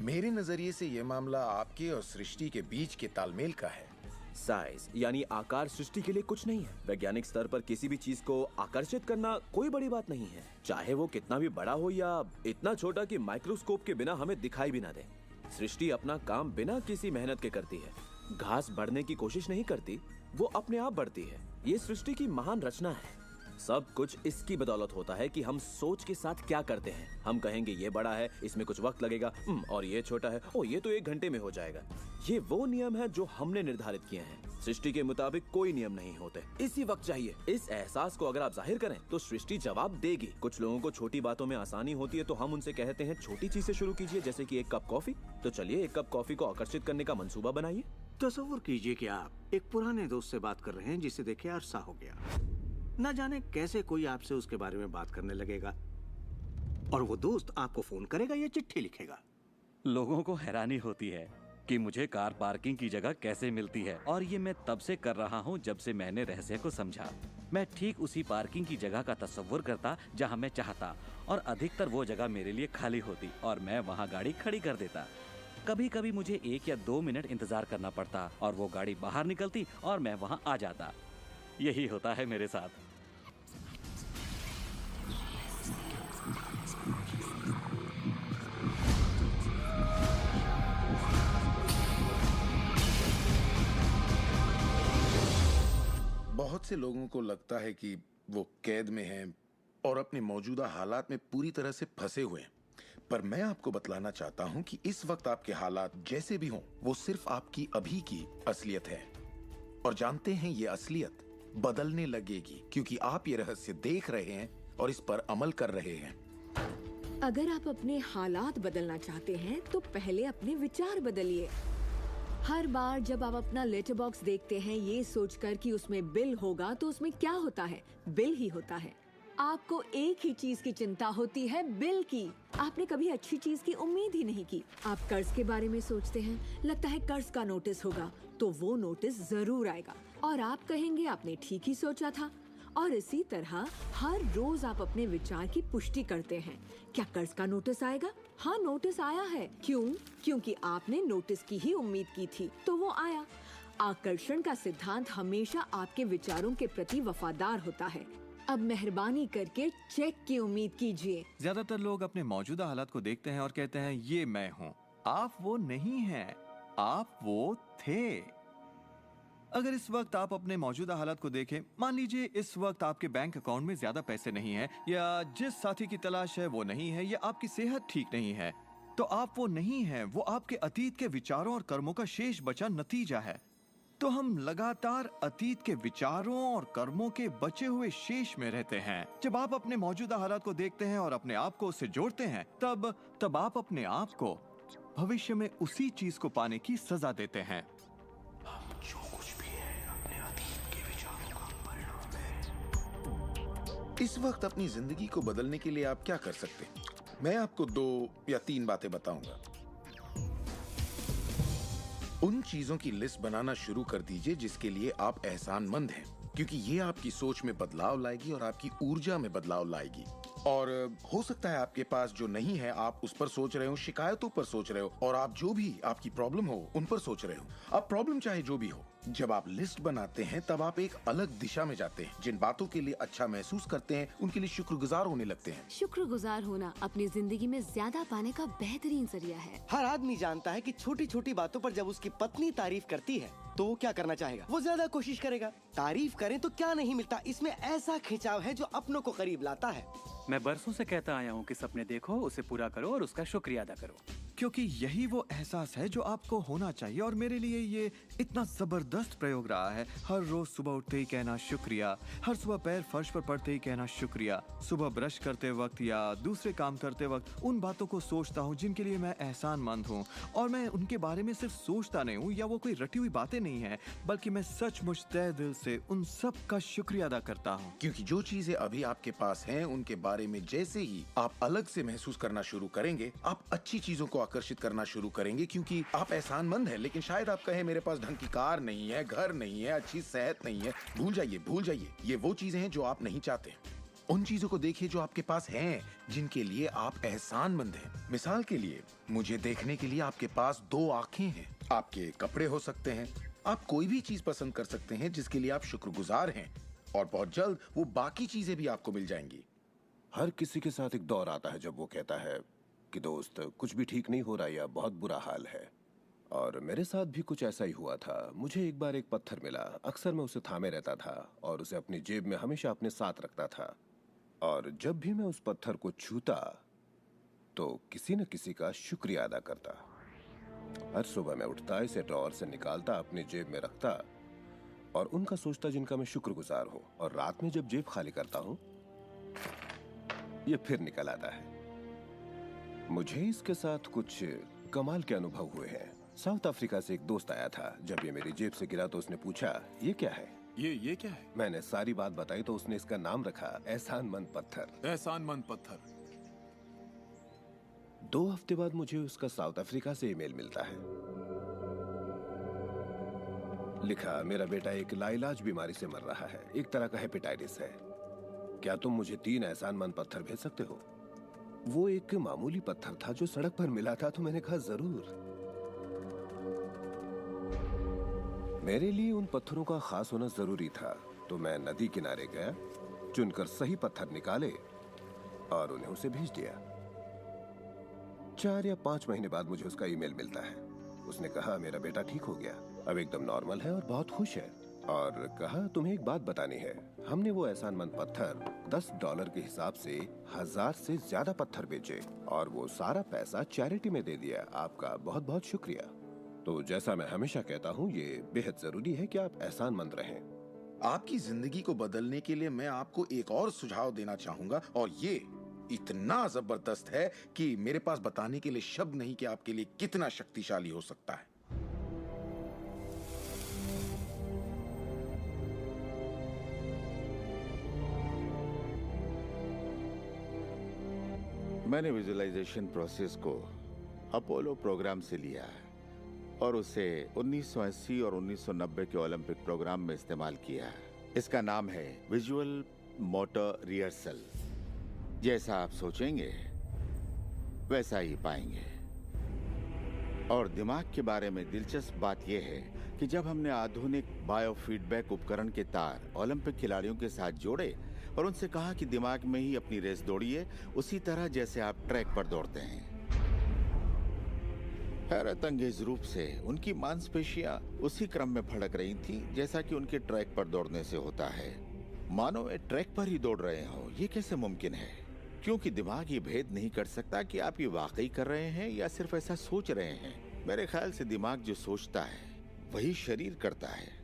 मेरे नजरिए से ये मामला आपके और सृष्टि के बीच के तालमेल का है। साइज यानी आकार सृष्टि के लिए कुछ नहीं है। वैज्ञानिक स्तर पर किसी भी चीज को आकर्षित करना कोई बड़ी बात नहीं है, चाहे वो कितना भी बड़ा हो या इतना छोटा कि माइक्रोस्कोप के बिना हमें दिखाई भी ना दे। सृष्टि अपना काम बिना किसी मेहनत के करती है। घास बढ़ने की कोशिश नहीं करती, वो अपने आप बढ़ती है। ये सृष्टि की महान रचना है। सब कुछ इसकी बदौलत होता है कि हम सोच के साथ क्या करते हैं। हम कहेंगे ये बड़ा है, इसमें कुछ वक्त लगेगा, और ये छोटा है, ओ ये तो 1 घंटे में हो जाएगा। ये वो नियम है जो हमने निर्धारित किए हैं। सृष्टि के मुताबिक कोई नियम नहीं होते, इसी वक्त चाहिए। इस एहसास को अगर आप जाहिर करें तो सृष्टि जवाब देगी। कुछ लोगों को छोटी बातों में आसानी होती है तो हम उनसे कहते हैं छोटी चीज से शुरू कीजिए, जैसे कि 1 कप कॉफी। तो चलिए 1 कप कॉफी को आकर्षित करने का मंसूबा बनाइए। तस्वीर कीजिए कि आप एक पुराने दोस्त से बात कर रहे हैं जिसे देखे अरसा हो गया। न जाने कैसे कोई आपसे उसके बारे में बात करने लगेगा और वो दोस्त आपको फोन करेगा या चिट्ठी लिखेगा। लोगों को हैरानी होती है कि मुझे कार पार्किंग की जगह कैसे मिलती है, और ये मैं तब से कर रहा हूँ जब से मैंने रहस्य को समझा। मैं ठीक उसी पार्किंग की जगह का तस्वुर करता जहाँ मैं चाहता, और अधिकतर वो जगह मेरे लिए खाली होती और मैं वहाँ गाड़ी खड़ी कर देता। कभी कभी मुझे 1 या 2 मिनट इंतजार करना पड़ता और वो गाड़ी बाहर निकलती और मैं वहाँ आ जाता। यही होता है मेरे साथ। बहुत से लोगों को लगता है कि वो कैद में हैं और अपने मौजूदा हालात में पूरी तरह से फंसे हुए हैं, पर मैं आपको बतलाना चाहता हूं कि इस वक्त आपके हालात जैसे भी हों, वो सिर्फ आपकी अभी की असलियत है। और जानते हैं ये असलियत बदलने लगेगी क्योंकि आप ये रहस्य देख रहे हैं और इस पर अमल कर रहे हैं। अगर आप अपने हालात बदलना चाहते हैं तो पहले अपने विचार बदलिए। हर बार जब आप अपना लेटर बॉक्स देखते हैं ये सोचकर कि उसमें बिल होगा तो उसमें क्या होता है, बिल ही होता है। आपको एक ही चीज की चिंता होती है, बिल की। आपने कभी अच्छी चीज की उम्मीद ही नहीं की। आप कर्ज के बारे में सोचते हैं, लगता है कर्ज का नोटिस होगा, तो वो नोटिस जरूर आएगा और आप कहेंगे आपने ठीक ही सोचा था। और इसी तरह हर रोज आप अपने विचार की पुष्टि करते हैं। क्या कर्ज का नोटिस आएगा? हाँ, नोटिस आया है। क्यों? क्योंकि आपने नोटिस की ही उम्मीद की थी, तो वो आया। आकर्षण का सिद्धांत हमेशा आपके विचारों के प्रति वफादार होता है। अब मेहरबानी करके चेक की उम्मीद कीजिए। ज्यादातर लोग अपने मौजूदा हालात को देखते हैं और कहते हैं ये मैं हूँ। आप वो नहीं हैं, आप वो थे। अगर इस वक्त आप अपने मौजूदा हालात को देखें, मान लीजिए इस वक्त आपके बैंक अकाउंट में ज्यादा पैसे नहीं हैं, या जिस साथी की तलाश है वो नहीं है, या आपकी सेहत ठीक नहीं है, तो आप वो नहीं हैं। वो आपके अतीत के विचारों और कर्मों का शेष बचा नतीजा है। तो हम लगातार अतीत के विचारों और कर्मों के बचे हुए शेष में रहते हैं। जब आप अपने मौजूदा हालात को देखते हैं और अपने आप को उससे जोड़ते हैं, तब आप अपने आप को भविष्य में उसी चीज को पाने की सजा देते हैं। जो कुछ भी है अपने अतीत के विचारों का परिणाम है। इस वक्त अपनी जिंदगी को बदलने के लिए आप क्या कर सकते हैं? मैं आपको 2 या 3 बातें बताऊंगा। उन चीजों की लिस्ट बनाना शुरू कर दीजिए जिसके लिए आप एहसानमंद हैं, क्योंकि ये आपकी सोच में बदलाव लाएगी और आपकी ऊर्जा में बदलाव लाएगी। और हो सकता है आपके पास जो नहीं है आप उस पर सोच रहे हो, शिकायतों पर सोच रहे हो, और आप जो भी आपकी प्रॉब्लम हो उन पर सोच रहे हो। अब प्रॉब्लम चाहे जो भी हो, जब आप लिस्ट बनाते हैं तब आप एक अलग दिशा में जाते हैं। जिन बातों के लिए अच्छा महसूस करते हैं उनके लिए शुक्रगुजार होने लगते हैं। शुक्रगुजार होना अपनी जिंदगी में ज्यादा पाने का बेहतरीन जरिया है। हर आदमी जानता है कि छोटी छोटी बातों पर जब उसकी पत्नी तारीफ करती है तो वो क्या करना चाहेगा? वो ज्यादा कोशिश करेगा। तारीफ करें तो क्या नहीं मिलता, इसमें ऐसा खिंचाव है जो अपनों को करीब लाता है। मैं बरसों से कहता आया हूँ कि सपने देखो, उसे पूरा करो और उसका शुक्रिया अदा करो, क्योंकि यही वो एहसास है जो आपको होना चाहिए। और मेरे लिए ये इतना जबरदस्त प्रयोग रहा है। हर रोज सुबह उठते ही कहना शुक्रिया, हर सुबह पैर फर्श पर पड़ते ही कहना शुक्रिया, सुबह ब्रश करते वक्त या दूसरे काम करते वक्त उन बातों को सोचता हूँ जिनके लिए मैं एहसानमंद हूँ, और मैं उनके बारे में सिर्फ सोचता नहीं हूँ या वो कोई रटी हुई बातें नहीं है, बल्कि मैं सचमुच तहे दिल से उन सब का शुक्रिया अदा करता हूँ। क्योंकि जो चीजें अभी आपके पास हैं उनके बारे में जैसे ही आप अलग से महसूस करना शुरू करेंगे, आप अच्छी चीजों को आकर्षित करना शुरू करेंगे क्योंकि आप एहसानमंद हैं। लेकिन शायद आप कहें मेरे पास ढंग की कार नहीं है, घर नहीं है, अच्छी सेहत नहीं है। भूल जाइए। ये वो चीजें हैं जो आप नहीं चाहते। उन चीजों को देखिए जो आपके पास हैं, जिनके लिए आप एहसानमंद हैं। मिसाल के लिए, मुझे देखने के लिए आपके पास 2 आंखें हैं। आपके कपड़े हो सकते हैं। आप कोई भी चीज पसंद कर सकते हैं जिसके लिए आप शुक्रगुजार हैं, और बहुत जल्द वो बाकी चीजें भी आपको मिल जाएंगी। हर किसी के साथ एक दौर आता है जब वो कहता है कि दोस्त कुछ भी ठीक नहीं हो रहा या बहुत बुरा हाल है। और मेरे साथ भी कुछ ऐसा ही हुआ था। मुझे एक बार एक पत्थर मिला। अक्सर मैं उसे थामे रहता था और उसे अपनी जेब में हमेशा अपने साथ रखता था। और जब भी मैं उस पत्थर को छूता तो किसी न किसी का शुक्रिया अदा करता। हर सुबह मैं उठता, इसे ड्रॉअर से निकालता, अपनी जेब में रखता और उनका सोचता जिनका मैं शुक्रगुजार हूँ। और रात में जब जेब खाली करता हूँ, ये फिर निकल आता है। मुझे इसके साथ कुछ कमाल के अनुभव हुए हैं। साउथ अफ्रीका से एक दोस्त आया था। जब ये मेरी जेब से गिरा तो उसने पूछा, ये क्या है? ये क्या है? मैंने सारी बात बताई तो उसने इसका नाम रखा एहसानमंद पत्थर। एहसानमंद पत्थर। 2 हफ्ते बाद मुझे उसका साउथ अफ्रीका से ईमेल मिलता है। लिखा, मेरा बेटा एक लाइलाज बीमारी से मर रहा है। एक तरह का हेपेटाइटिस है। क्या तुम मुझे 3 एहसानमंद पत्थर भेज सकते हो? वो एक मामूली पत्थर था जो सड़क पर मिला था, तो मैंने कहा जरूर। मेरे लिए उन पत्थरों का खास होना जरूरी था, तो मैं नदी किनारे गया, चुनकर सही पत्थर निकाले और उन्हें उसे भेज दिया। 4 या 5 महीने बाद मुझे उसका ईमेल मिलता है। उसने कहा मेरा बेटा ठीक हो गया, अब एकदम नॉर्मल है और बहुत खुश है। और कहा तुम्हें एक बात बतानी है। हमने वो एहसानमंद पत्थर $10 के हिसाब से 1000 से ज्यादा पत्थर बेचे और वो सारा पैसा चैरिटी में दे दिया। आपका बहुत बहुत शुक्रिया। तो जैसा मैं हमेशा कहता हूँ, ये बेहद जरूरी है कि आप एहसानमंद रहें। आपकी जिंदगी को बदलने के लिए मैं आपको एक और सुझाव देना चाहूंगा, और ये इतना जबरदस्त है कि मेरे पास बताने के लिए शब्द नहीं कि आपके लिए कितना शक्तिशाली हो सकता है। मैंने विजुअलाइजेशन प्रोसेस को अपोलो प्रोग्राम से लिया है और उसे 1980 और 1990 के ओलंपिक प्रोग्राम में इस्तेमाल किया है। इसका नाम है विजुअल मोटर रिहर्सल। जैसा आप सोचेंगे वैसा ही पाएंगे। और दिमाग के बारे में दिलचस्प बात यह है कि जब हमने आधुनिक बायोफीडबैक उपकरण के तार ओलंपिक खिलाड़ियों के साथ जोड़े और उनसे कहा कि दिमाग में ही अपनी रेस दौड़िए, उसी तरह जैसे आप ट्रैक पर दौड़ते हैं। हैरत अंगेज रूप से उनकी मांसपेशियां उसी क्रम में फड़क रही थीं जैसा कि उनके ट्रैक पर दौड़ने से होता है। मानो वे ट्रैक पर ही दौड़ रहे हो। ये कैसे मुमकिन है? क्योंकि दिमाग ये भेद नहीं कर सकता कि आप ये वाकई कर रहे हैं या सिर्फ ऐसा सोच रहे हैं। मेरे ख्याल से दिमाग जो सोचता है वही शरीर करता है।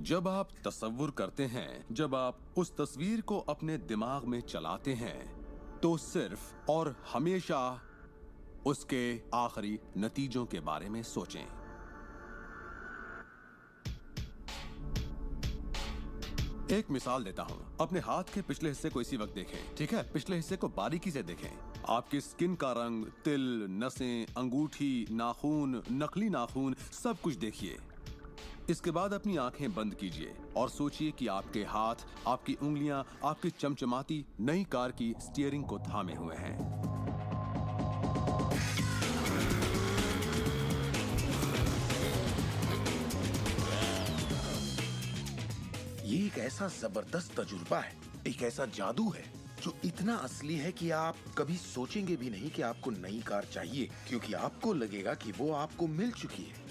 जब आप तसव्वुर करते हैं, जब आप उस तस्वीर को अपने दिमाग में चलाते हैं, तो सिर्फ और हमेशा उसके आखिरी नतीजों के बारे में सोचें। एक मिसाल देता हूं। अपने हाथ के पिछले हिस्से को इसी वक्त देखें, ठीक है? पिछले हिस्से को बारीकी से देखें। आपकी स्किन का रंग, तिल, नसें, अंगूठी, नाखून, नकली नाखून, सब कुछ देखिए। इसके बाद अपनी आंखें बंद कीजिए और सोचिए कि आपके हाथ, आपकी उंगलियां, आपकी चमचमाती नई कार की स्टीयरिंग को थामे हुए हैं। ये एक ऐसा जबरदस्त तजुर्बा है, एक ऐसा जादू है जो इतना असली है कि आप कभी सोचेंगे भी नहीं कि आपको नई कार चाहिए, क्योंकि आपको लगेगा कि वो आपको मिल चुकी है।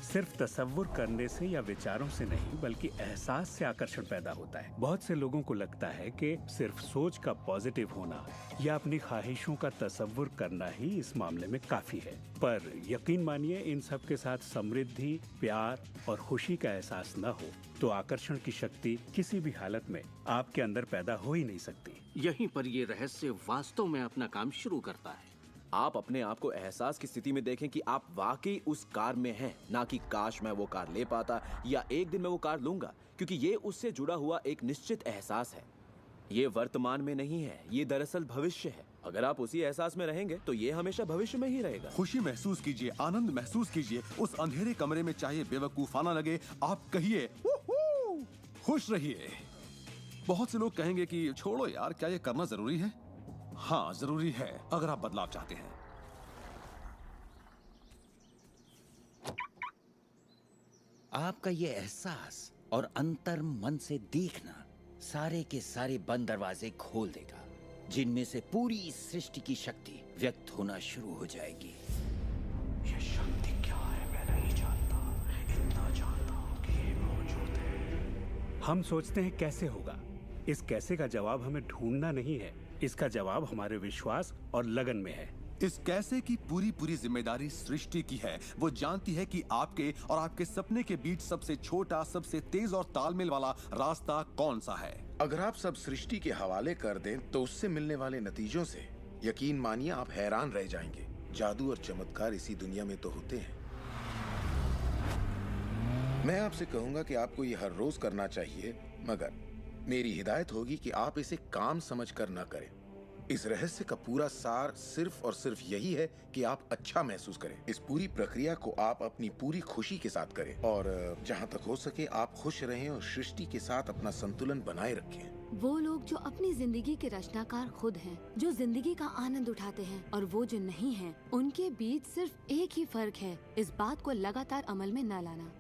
सिर्फ तसव्वुर करने से या विचारों से नहीं, बल्कि एहसास से आकर्षण पैदा होता है। बहुत से लोगों को लगता है कि सिर्फ सोच का पॉजिटिव होना या अपनी ख्वाहिशों का तसव्वुर करना ही इस मामले में काफी है। पर यकीन मानिए, इन सब के साथ समृद्धि, प्यार और खुशी का एहसास न हो तो आकर्षण की शक्ति किसी भी हालत में आपके अंदर पैदा हो ही नहीं सकती। यहीं पर ये रहस्य वास्तव में अपना काम शुरू करता है। आप अपने आप को एहसास की स्थिति में देखें कि आप वाकई उस कार में हैं, ना कि काश मैं वो कार ले पाता या एक दिन मैं वो कार लूंगा, क्योंकि ये उससे जुड़ा हुआ एक निश्चित एहसास है। ये वर्तमान में नहीं है, ये दरअसल भविष्य है। अगर आप उसी एहसास में रहेंगे तो ये हमेशा भविष्य में ही रहेगा। खुशी महसूस कीजिए, आनंद महसूस कीजिए। उस अंधेरे कमरे में चाहे बेवकूफाना लगे, आप कहिए "वूहू!" खुश रहिए। बहुत से लोग कहेंगे कि छोड़ो यार, क्या ये करना जरूरी है? हाँ, जरूरी है अगर आप बदलाव चाहते हैं। आपका ये एहसास और अंतर मन से देखना सारे के सारे बंद दरवाजे खोल देगा, जिनमें से पूरी सृष्टि की शक्ति व्यक्त होना शुरू हो जाएगी। ये शक्ति क्या है मैं नहीं जानता, इतना जानता हूँ कि ये मौजूद है। हम सोचते हैं कैसे होगा। इस कैसे का जवाब हमें ढूंढना नहीं है, इसका जवाब हमारे विश्वास और लगन में है। इस कैसे की पूरी जिम्मेदारी सृष्टि की है। वो जानती है कि आपके और आपके सपने के बीच सबसे छोटा, सबसे तेज और तालमेल वाला रास्ता कौन सा है। अगर आप सब सृष्टि के हवाले कर दें तो उससे मिलने वाले नतीजों से यकीन मानिए आप हैरान रह जाएंगे। जादू और चमत्कार इसी दुनिया में तो होते हैं। मैं आपसे कहूंगा कि आपको ये हर रोज करना चाहिए, मगर मेरी हिदायत होगी कि आप इसे काम समझकर न करें। इस रहस्य का पूरा सार सिर्फ और सिर्फ यही है कि आप अच्छा महसूस करें। इस पूरी प्रक्रिया को आप अपनी पूरी खुशी के साथ करें और जहां तक हो सके आप खुश रहें और सृष्टि के साथ अपना संतुलन बनाए रखें। वो लोग जो अपनी जिंदगी के रचनाकार खुद हैं, जो जिंदगी का आनंद उठाते हैं, और वो जो नहीं हैं, उनके बीच सिर्फ एक ही फर्क है, इस बात को लगातार अमल में न लाना।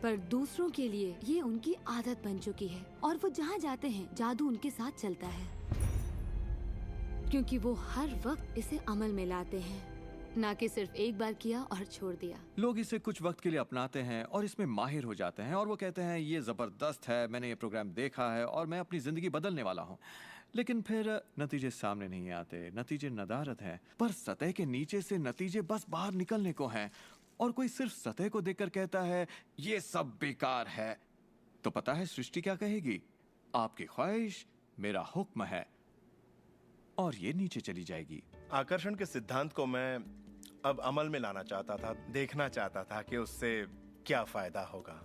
पर दूसरों के लिए ये उनकी आदत बन चुकी है और वो जहाँ जाते हैं जादू उनके साथ चलता है, क्योंकि वो हर वक्त इसे अमल में लाते हैं, ना कि सिर्फ एक बार किया और छोड़ दिया। लोग इसे कुछ वक्त के लिए अपनाते हैं और इसमें माहिर हो जाते हैं और वो कहते हैं ये जबरदस्त है, मैंने ये प्रोग्राम देखा है और मैं अपनी जिंदगी बदलने वाला हूँ। लेकिन फिर नतीजे सामने नहीं आते, नतीजे नदारद हैं। पर सतह के नीचे से नतीजे बस बाहर निकलने को हैं और कोई सिर्फ सतह को देखकर कहता है ये सब बेकार है। तो पता है सृष्टि क्या कहेगी? आपकी ख्वाहिश मेरा हुक्म है, और ये नीचे चली जाएगी। आकर्षण के सिद्धांत को मैं अब अमल में लाना चाहता था, देखना चाहता था कि उससे क्या फायदा होगा।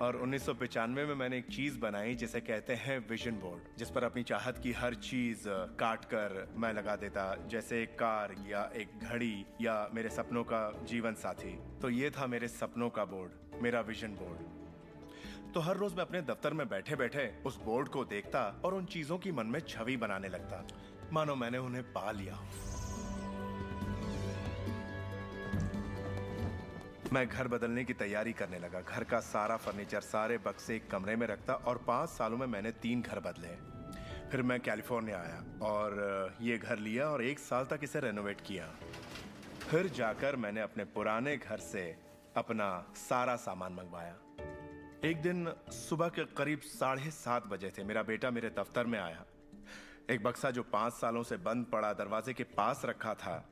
और 1995 में मैंने एक चीज बनाई जिसे कहते हैं विजन बोर्ड, जिस पर अपनी चाहत की हर चीज काट कर मैं लगा देता, जैसे एक कार या एक घड़ी या मेरे सपनों का जीवन साथी। तो ये था मेरे सपनों का बोर्ड, मेरा विजन बोर्ड। तो हर रोज मैं अपने दफ्तर में बैठे बैठे उस बोर्ड को देखता और उन चीजों की मन में छवि बनाने लगता, मानो मैंने उन्हें पा लिया। मैं घर बदलने की तैयारी करने लगा। घर का सारा फर्नीचर, सारे बक्से एक कमरे में रखता और 5 सालों में मैंने 3 घर बदले। फिर मैं कैलिफोर्निया आया और ये घर लिया और 1 साल तक इसे रेनोवेट किया। फिर जाकर मैंने अपने पुराने घर से अपना सारा सामान मंगवाया। एक दिन सुबह के करीब 7:30 बजे थे। मेरा बेटा मेरे दफ्तर में आया। एक बक्सा जो 5 सालों से बंद पड़ा दरवाजे के पास रखा था,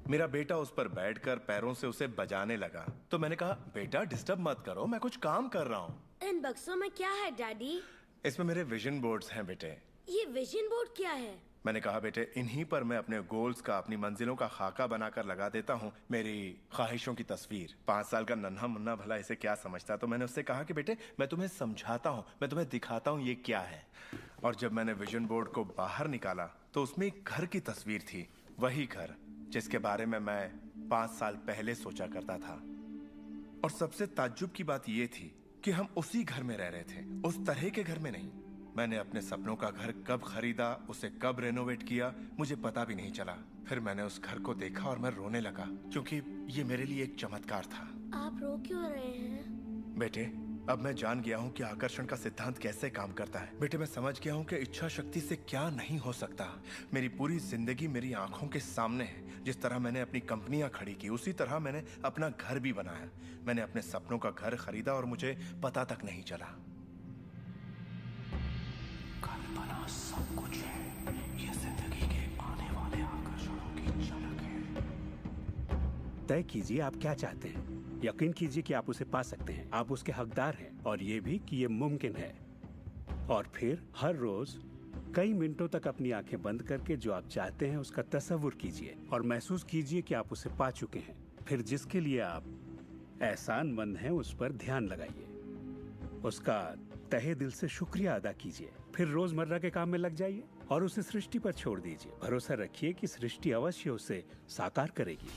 मेरा बेटा उस पर बैठकर पैरों से उसे बजाने लगा। तो मैंने कहा, बेटा डिस्टर्ब मत करो, मैं कुछ काम कर रहा हूँ। इन बक्सों में क्या है डैडी? इसमें मेरे विजन बोर्ड्स हैं बेटे। ये विजन बोर्ड क्या है? मैंने कहा, बेटे इन्हीं पर मैं अपने गोल्स का, अपनी मंजिलों का खाका बनाकर लगा देता हूँ, मेरी ख्वाहिशों की तस्वीर। 5 साल का नन्हा मुन्ना भला इसे क्या समझता। तो मैंने उससे कहा कि बेटे मैं तुम्हें समझाता हूँ, मैं तुम्हें दिखाता हूँ ये क्या है। और जब मैंने विजन बोर्ड को बाहर निकाला तो उसमें एक घर की तस्वीर थी, वही घर जिसके बारे में मैं 5 साल पहले सोचा करता था। और सबसे ताज्जुब की बात यह थी कि हम उसी घर में रह रहे थे, उस तरह के घर में नहीं। मैंने अपने सपनों का घर कब खरीदा, उसे कब रेनोवेट किया, मुझे पता भी नहीं चला। फिर मैंने उस घर को देखा और मैं रोने लगा, क्योंकि ये मेरे लिए एक चमत्कार था। आप रो क्यों रहे हैं? बेटे अब मैं जान गया हूँ कि आकर्षण का सिद्धांत कैसे काम करता है। बेटे मैं समझ गया हूँ कि इच्छा शक्ति से क्या नहीं हो सकता। मेरी पूरी जिंदगी मेरी आंखों के सामने है। जिस तरह मैंने अपनी कंपनियां खड़ी की, उसी तरह मैंने अपना घर भी बनाया। मैंने अपने सपनों का घर खरीदा और मुझे पता तक नहीं चला। कल्पना सब कुछ है, ये जिंदगी के आने वाले आकर्षणों की झलक है। तय कीजिए आप क्या चाहते हैं। यकीन कीजिए कि आप उसे पा सकते हैं, आप उसके हकदार हैं, और ये भी कि ये मुमकिन है। और फिर हर रोज कई मिनटों तक अपनी आंखें बंद करके जो आप चाहते हैं उसका तसव्वुर कीजिए और महसूस कीजिए कि आप उसे पा चुके हैं। फिर जिसके लिए आप एहसानमंद हैं उस पर ध्यान लगाइए, उसका तहे दिल से शुक्रिया अदा कीजिए। फिर रोजमर्रा के काम में लग जाइए। और उसे सृष्टि पर छोड़ दीजिए। भरोसा रखिए कि सृष्टि अवश्य उसे साकार करेगी।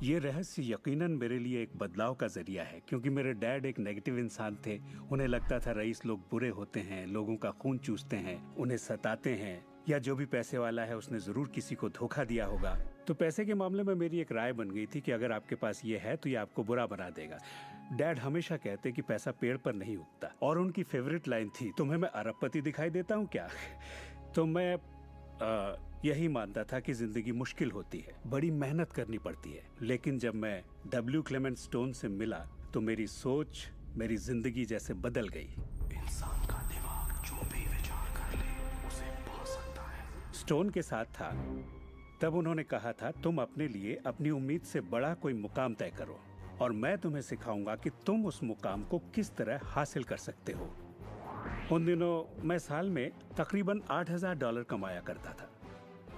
ये रहस्य यकीनन मेरे लिए एक बदलाव का जरिया है, क्योंकि मेरे डैड एक नेगेटिव इंसान थे। उन्हें लगता था रईस लोग बुरे होते हैं, लोगों का खून चूसते हैं, उन्हें सताते हैं, या जो भी पैसे वाला है उसने जरूर किसी को धोखा दिया होगा। तो पैसे के मामले में मेरी एक राय बन गई थी कि अगर आपके पास ये है तो ये आपको बुरा बना देगा। डैड हमेशा कहते कि पैसा पेड़ पर नहीं उगता, और उनकी फेवरेट लाइन थी, तुम्हें मैं अरबपति दिखाई देता हूँ क्या? तो मैं यही मानता था कि जिंदगी मुश्किल होती है, बड़ी मेहनत करनी पड़ती है। लेकिन जब मैं डब्ल्यू क्लेमेंट स्टोन से मिला तो मेरी सोच, मेरी जिंदगी जैसे बदल गई। इंसान का दिमाग जो भी विचार कर ले उसे पा सकता है। स्टोन के साथ था तब उन्होंने कहा था, तुम अपने लिए अपनी उम्मीद से बड़ा कोई मुकाम तय करो और मैं तुम्हें सिखाऊंगा कि तुम उस मुकाम को किस तरह हासिल कर सकते हो। उन दिनों मैं साल में तकरीबन $8,000 कमाया करता था।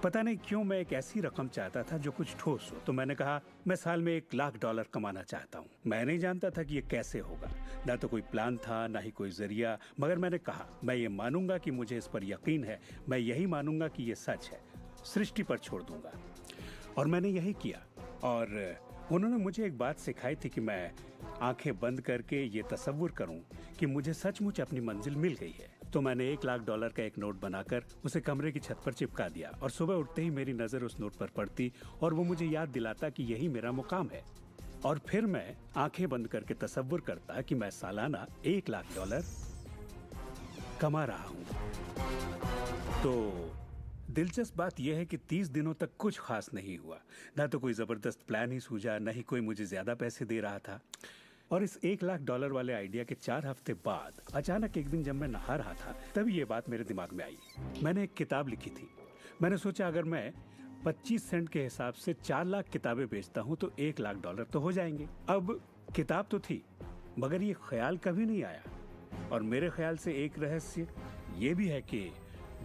पता नहीं क्यों मैं एक ऐसी रकम चाहता था जो कुछ ठोस हो। तो मैंने कहा मैं साल में $1,00,000 कमाना चाहता हूँ। मैं नहीं जानता था कि ये कैसे होगा, ना तो कोई प्लान था ना ही कोई जरिया, मगर मैंने कहा मैं ये मानूंगा कि मुझे इस पर यकीन है, मैं यही मानूंगा कि ये सच है, सृष्टि पर छोड़ दूंगा। और मैंने यही किया। और उन्होंने मुझे एक बात सिखाई थी कि मैं आंखें बंद करके ये तसव्वुर करूं कि मुझे सचमुच अपनी मंजिल मिल गई है। तो मैंने $1,00,000 का एक नोट बनाकर उसे कमरे की छत पर चिपका दिया, और सुबह उठते ही मेरी नजर उस नोट पर पड़ती और वो मुझे याद दिलाता कि यही मेरा मुकाम है। और फिर मैं आंखें बंद करके तसव्वुर करता कि मैं सालाना $1,00,000 कमा रहा हूं। तो दिलचस्प बात यह है कि 30 दिनों तक कुछ खास नहीं हुआ। ना तो कोई जबरदस्त प्लान ही सूझा, न ही कोई मुझे ज्यादा पैसे दे रहा था। और इस $1,00,000 वाले आइडिया के 4 हफ्ते बाद अचानक एक दिन जब मैं नहा रहा था तभी ये बात मेरे दिमाग में आई। मैंने एक किताब लिखी थी। मैंने सोचा अगर मैं 25 सेंट के हिसाब से 4 लाख किताबें बेचता हूं तो $1,00,000 तो हो जाएंगे। अब किताब तो थी, मगर ये ख्याल कभी नहीं आया। और मेरे ख्याल से एक रहस्य ये भी है कि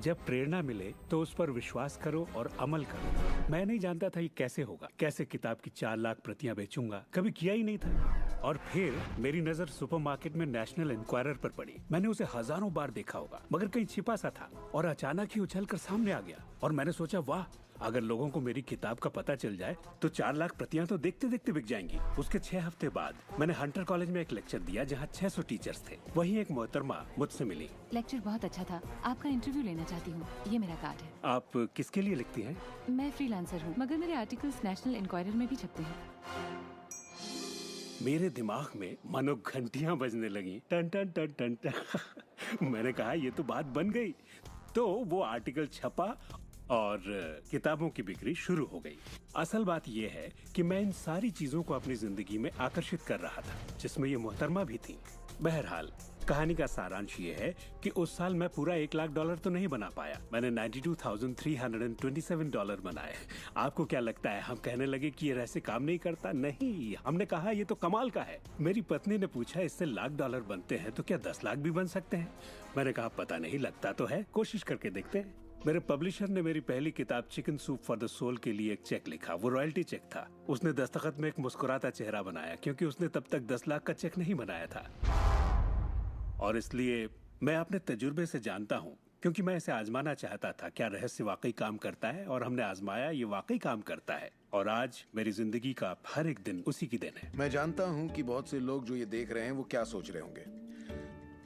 जब प्रेरणा मिले तो उस पर विश्वास करो और अमल करो। मैं नहीं जानता था ये कैसे होगा, कैसे किताब की 4 लाख प्रतियां बेचूंगा, कभी किया ही नहीं था। और फिर मेरी नजर सुपरमार्केट में नेशनल इंक्वायरर पर पड़ी। मैंने उसे हजारों बार देखा होगा, मगर कहीं छिपा सा था, और अचानक ही उछलकर सामने आ गया। और मैंने सोचा वाह, अगर लोगों को मेरी किताब का पता चल जाए तो 4 लाख प्रतियां तो देखते देखते बिक जाएंगी। उसके 6 हफ्ते बाद मैंने हंटर कॉलेज में एक लेक्चर दिया जहां 600 टीचर्स थे। वहीं एक मोहतरमा मुझसे मिली। लेक्चर बहुत अच्छा था, आपका इंटरव्यू लेना चाहती हूँ, ये मेरा कार्ड है। आप किसके लिए लिखती हैं? मैं फ्रीलांसर हूँ, मगर मेरे आर्टिकल्स नेशनल इंक्वायरर में भी छपते हैं। मेरे दिमाग में मानो घंटियां बजने लगी, टन टन टन टन टन। मैंने कहा ये तो बात बन गई। तो वो आर्टिकल छपा और किताबों की बिक्री शुरू हो गई। असल बात यह है कि मैं इन सारी चीजों को अपनी जिंदगी में आकर्षित कर रहा था, जिसमें ये मोहतरमा भी थी। बहरहाल कहानी का सारांश ये है कि उस साल मैं पूरा $1,00,000 तो नहीं बना पाया। मैंने $92,327 बनाए। आपको क्या लगता है हम कहने लगे कि ये रहस्य काम नहीं करता? नहीं, हमने कहा ये तो कमाल का है। मेरी पत्नी ने पूछा इससे $1,00,000 बनते हैं तो क्या 10 लाख भी बन सकते हैं? मैंने कहा पता नहीं, लगता तो है, कोशिश करके देखते हैं। मेरे पब्लिशर ने मेरी पहली किताब chicken soup for the soul के लिए एक चेक लिखा। वो रॉयल्टी चेक था। उसने दस्तखत में एक मुस्कुराता चेहरा बनाया, क्योंकि उसने तब तक 10 लाख का चेक नहीं बनाया था। और इसलिए मैं अपने तजुर्बे से जानता हूँ, क्योंकि मैं इसे आजमाना चाहता था, क्या रहस्य वाकई काम करता है। और हमने आजमाया, ये वाकई काम करता है। और आज मेरी जिंदगी का हर एक दिन उसी की दिन है। मैं जानता हूँ कि बहुत से लोग जो ये देख रहे हैं वो क्या सोच रहे होंगे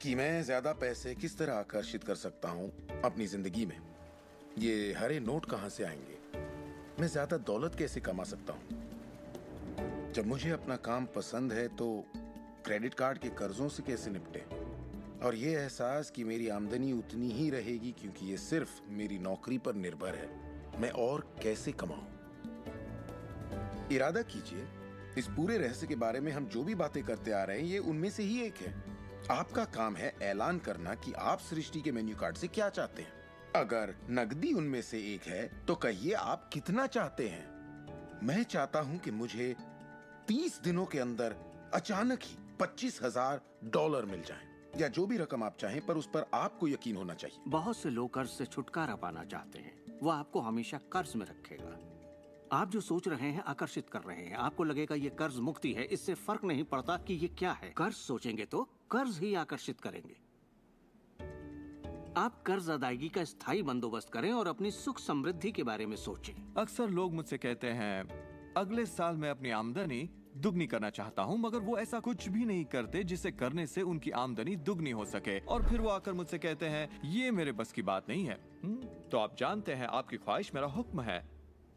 कि मैं ज्यादा पैसे किस तरह आकर्षित कर सकता हूँ अपनी जिंदगी में। ये हरे नोट कहाँ से आएंगे? मैं ज्यादा दौलत कैसे कमा सकता हूँ? जब मुझे अपना काम पसंद है तो क्रेडिट कार्ड के कर्जों से कैसे निपटे? और ये एहसास कि मेरी आमदनी उतनी ही रहेगी क्योंकि ये सिर्फ मेरी नौकरी पर निर्भर है, मैं और कैसे कमाऊं? इरादा कीजिए, इस पूरे रहस्य के बारे में हम जो भी बातें करते आ रहे हैं ये उनमें से ही एक है। आपका काम है ऐलान करना कि आप सृष्टि के मेन्यू कार्ड से क्या चाहते हैं। अगर नकदी उनमें से एक है तो कहिए आप कितना चाहते हैं। मैं चाहता हूं कि मुझे 30 दिनों के अंदर अचानक ही $25,000 मिल जाएं, या जो भी रकम आप चाहें, पर उस पर आपको यकीन होना चाहिए। बहुत से लोग कर्ज से छुटकारा पाना चाहते हैं, वो आपको हमेशा कर्ज में रखेगा। आप जो सोच रहे हैं आकर्षित कर रहे हैं। आपको लगेगा ये कर्ज मुक्ति है, इससे फर्क नहीं पड़ता कि ये क्या है। कर्ज सोचेंगे तो कर्ज ही आकर्षित करेंगे। आप कर्ज अदायगी का स्थायी बंदोबस्त करें और अपनी सुख समृद्धि के बारे में सोचें। अक्सर लोग मुझसे कहते हैं अगले साल मैं अपनी आमदनी दुगनी करना चाहता हूं, मगर वो ऐसा कुछ भी नहीं करते जिसे करने से उनकी आमदनी दुगनी हो सके। और फिर वो आकर मुझसे कहते हैं ये मेरे बस की बात नहीं है। तो आप जानते हैं आपकी ख्वाहिश मेरा हुक्म है।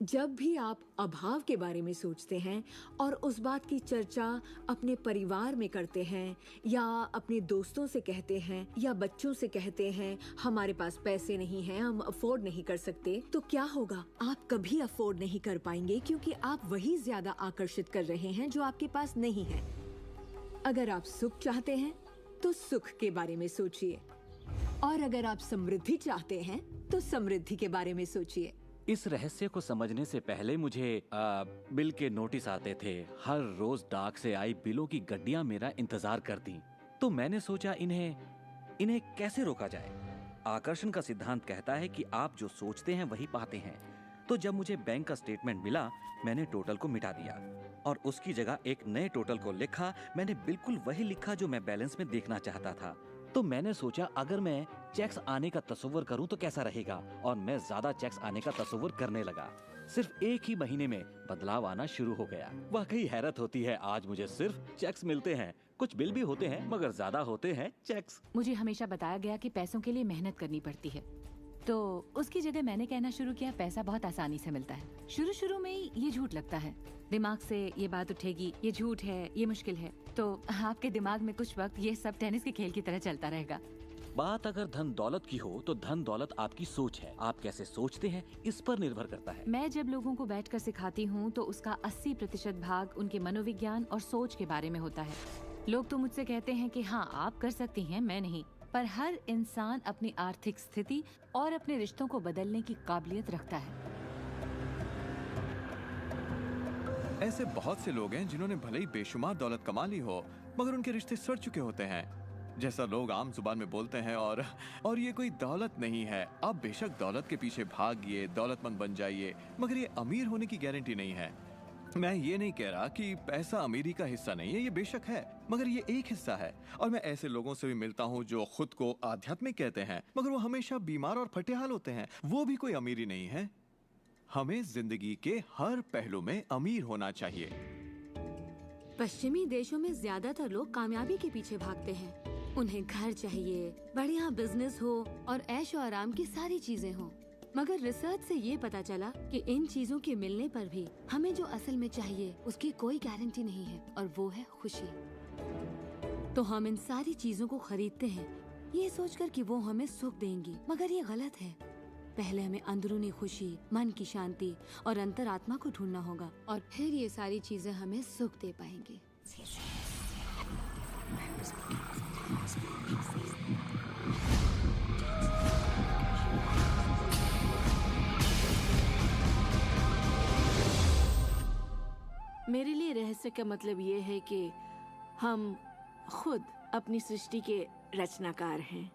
जब भी आप अभाव के बारे में सोचते हैं और उस बात की चर्चा अपने परिवार में करते हैं या अपने दोस्तों से कहते हैं या बच्चों से कहते हैं हमारे पास पैसे नहीं हैं, हम अफोर्ड नहीं कर सकते, तो क्या होगा? आप कभी अफोर्ड नहीं कर पाएंगे क्योंकि आप वही ज्यादा आकर्षित कर रहे हैं जो आपके पास नहीं है। अगर आप सुख चाहते हैं तो सुख के बारे में सोचिए, और अगर आप समृद्धि चाहते हैं तो समृद्धि के बारे में सोचिए। इस रहस्य को समझने से पहले मुझे बिल के नोटिस आते थे। हर रोज डाक से आई बिलों की गड्डियां मेरा इंतजार करती। तो मैंने सोचा इन्हें कैसे रोका जाए। आकर्षण का सिद्धांत कहता है कि आप जो सोचते हैं वही पाते हैं। तो जब मुझे बैंक का स्टेटमेंट मिला, मैंने टोटल को मिटा दिया और उसकी जगह एक नए टोटल को लिखा। मैंने बिल्कुल वही लिखा जो मैं बैलेंस में देखना चाहता था। तो मैंने सोचा अगर मैं चेक्स आने का तस्वीर करूं तो कैसा रहेगा, और मैं ज्यादा चेक्स आने का तस्वीर करने लगा। सिर्फ एक ही महीने में बदलाव आना शुरू हो गया। वाकई हैरत होती है, आज मुझे सिर्फ चेक्स मिलते हैं। कुछ बिल भी होते हैं मगर ज्यादा होते हैं चेक्स। मुझे हमेशा बताया गया कि पैसों के लिए मेहनत करनी पड़ती है, तो उसकी जगह मैंने कहना शुरू किया पैसा बहुत आसानी से मिलता है। शुरू में ही ये झूठ लगता है, दिमाग से ये बात उठेगी ये झूठ है, ये मुश्किल है, तो आपके दिमाग में कुछ वक्त ये सब टेनिस के खेल की तरह चलता रहेगा। बात अगर धन दौलत की हो तो धन दौलत आपकी सोच है। आप कैसे सोचते हैं इस पर निर्भर करता है। मैं जब लोगों को बैठकर सिखाती हूँ तो उसका 80% भाग उनके मनोविज्ञान और सोच के बारे में होता है। लोग तो मुझसे कहते हैं कि हाँ आप कर सकती हैं, मैं नहीं। पर हर इंसान अपनी आर्थिक स्थिति और अपने रिश्तों को बदलने की काबिलियत रखता है। ऐसे बहुत से लोग हैं जिन्होंने भले ही बेशुमार दौलत कमा ली हो मगर उनके रिश्ते सड़ चुके होते हैं, जैसा लोग आम जुबान में बोलते हैं। और ये कोई दौलत नहीं है। आप बेशक दौलत के पीछे भागिए, दौलतमंद बन जाइए, मगर ये अमीर होने की गारंटी नहीं है। मैं ये नहीं कह रहा कि पैसा अमीरी का हिस्सा नहीं है, ये बेशक है, मगर ये एक हिस्सा है। और मैं ऐसे लोगों से भी मिलता हूँ जो खुद को आध्यात्मिक कहते हैं मगर वो हमेशा बीमार और फटेहाल होते हैं। वो भी कोई अमीरी नहीं है। हमें जिंदगी के हर पहलू में अमीर होना चाहिए। पश्चिमी देशों में ज्यादातर लोग कामयाबी के पीछे भागते हैं। उन्हें घर चाहिए, बढ़िया बिजनेस हो और ऐशो आराम की सारी चीजें हो। मगर रिसर्च से ये पता चला कि इन चीजों के मिलने पर भी हमें जो असल में चाहिए उसकी कोई गारंटी नहीं है, और वो है खुशी। तो हम इन सारी चीजों को खरीदते हैं ये सोचकर कि वो हमें सुख देंगी, मगर ये गलत है। पहले हमें अंदरूनी खुशी, मन की शांति और अंतरात्मा को ढूंढना होगा, और फिर ये सारी चीजें हमें सुख दे पाएंगी। मेरे लिए रहस्य का मतलब ये है कि हम खुद अपनी सृष्टि के रचनाकार हैं,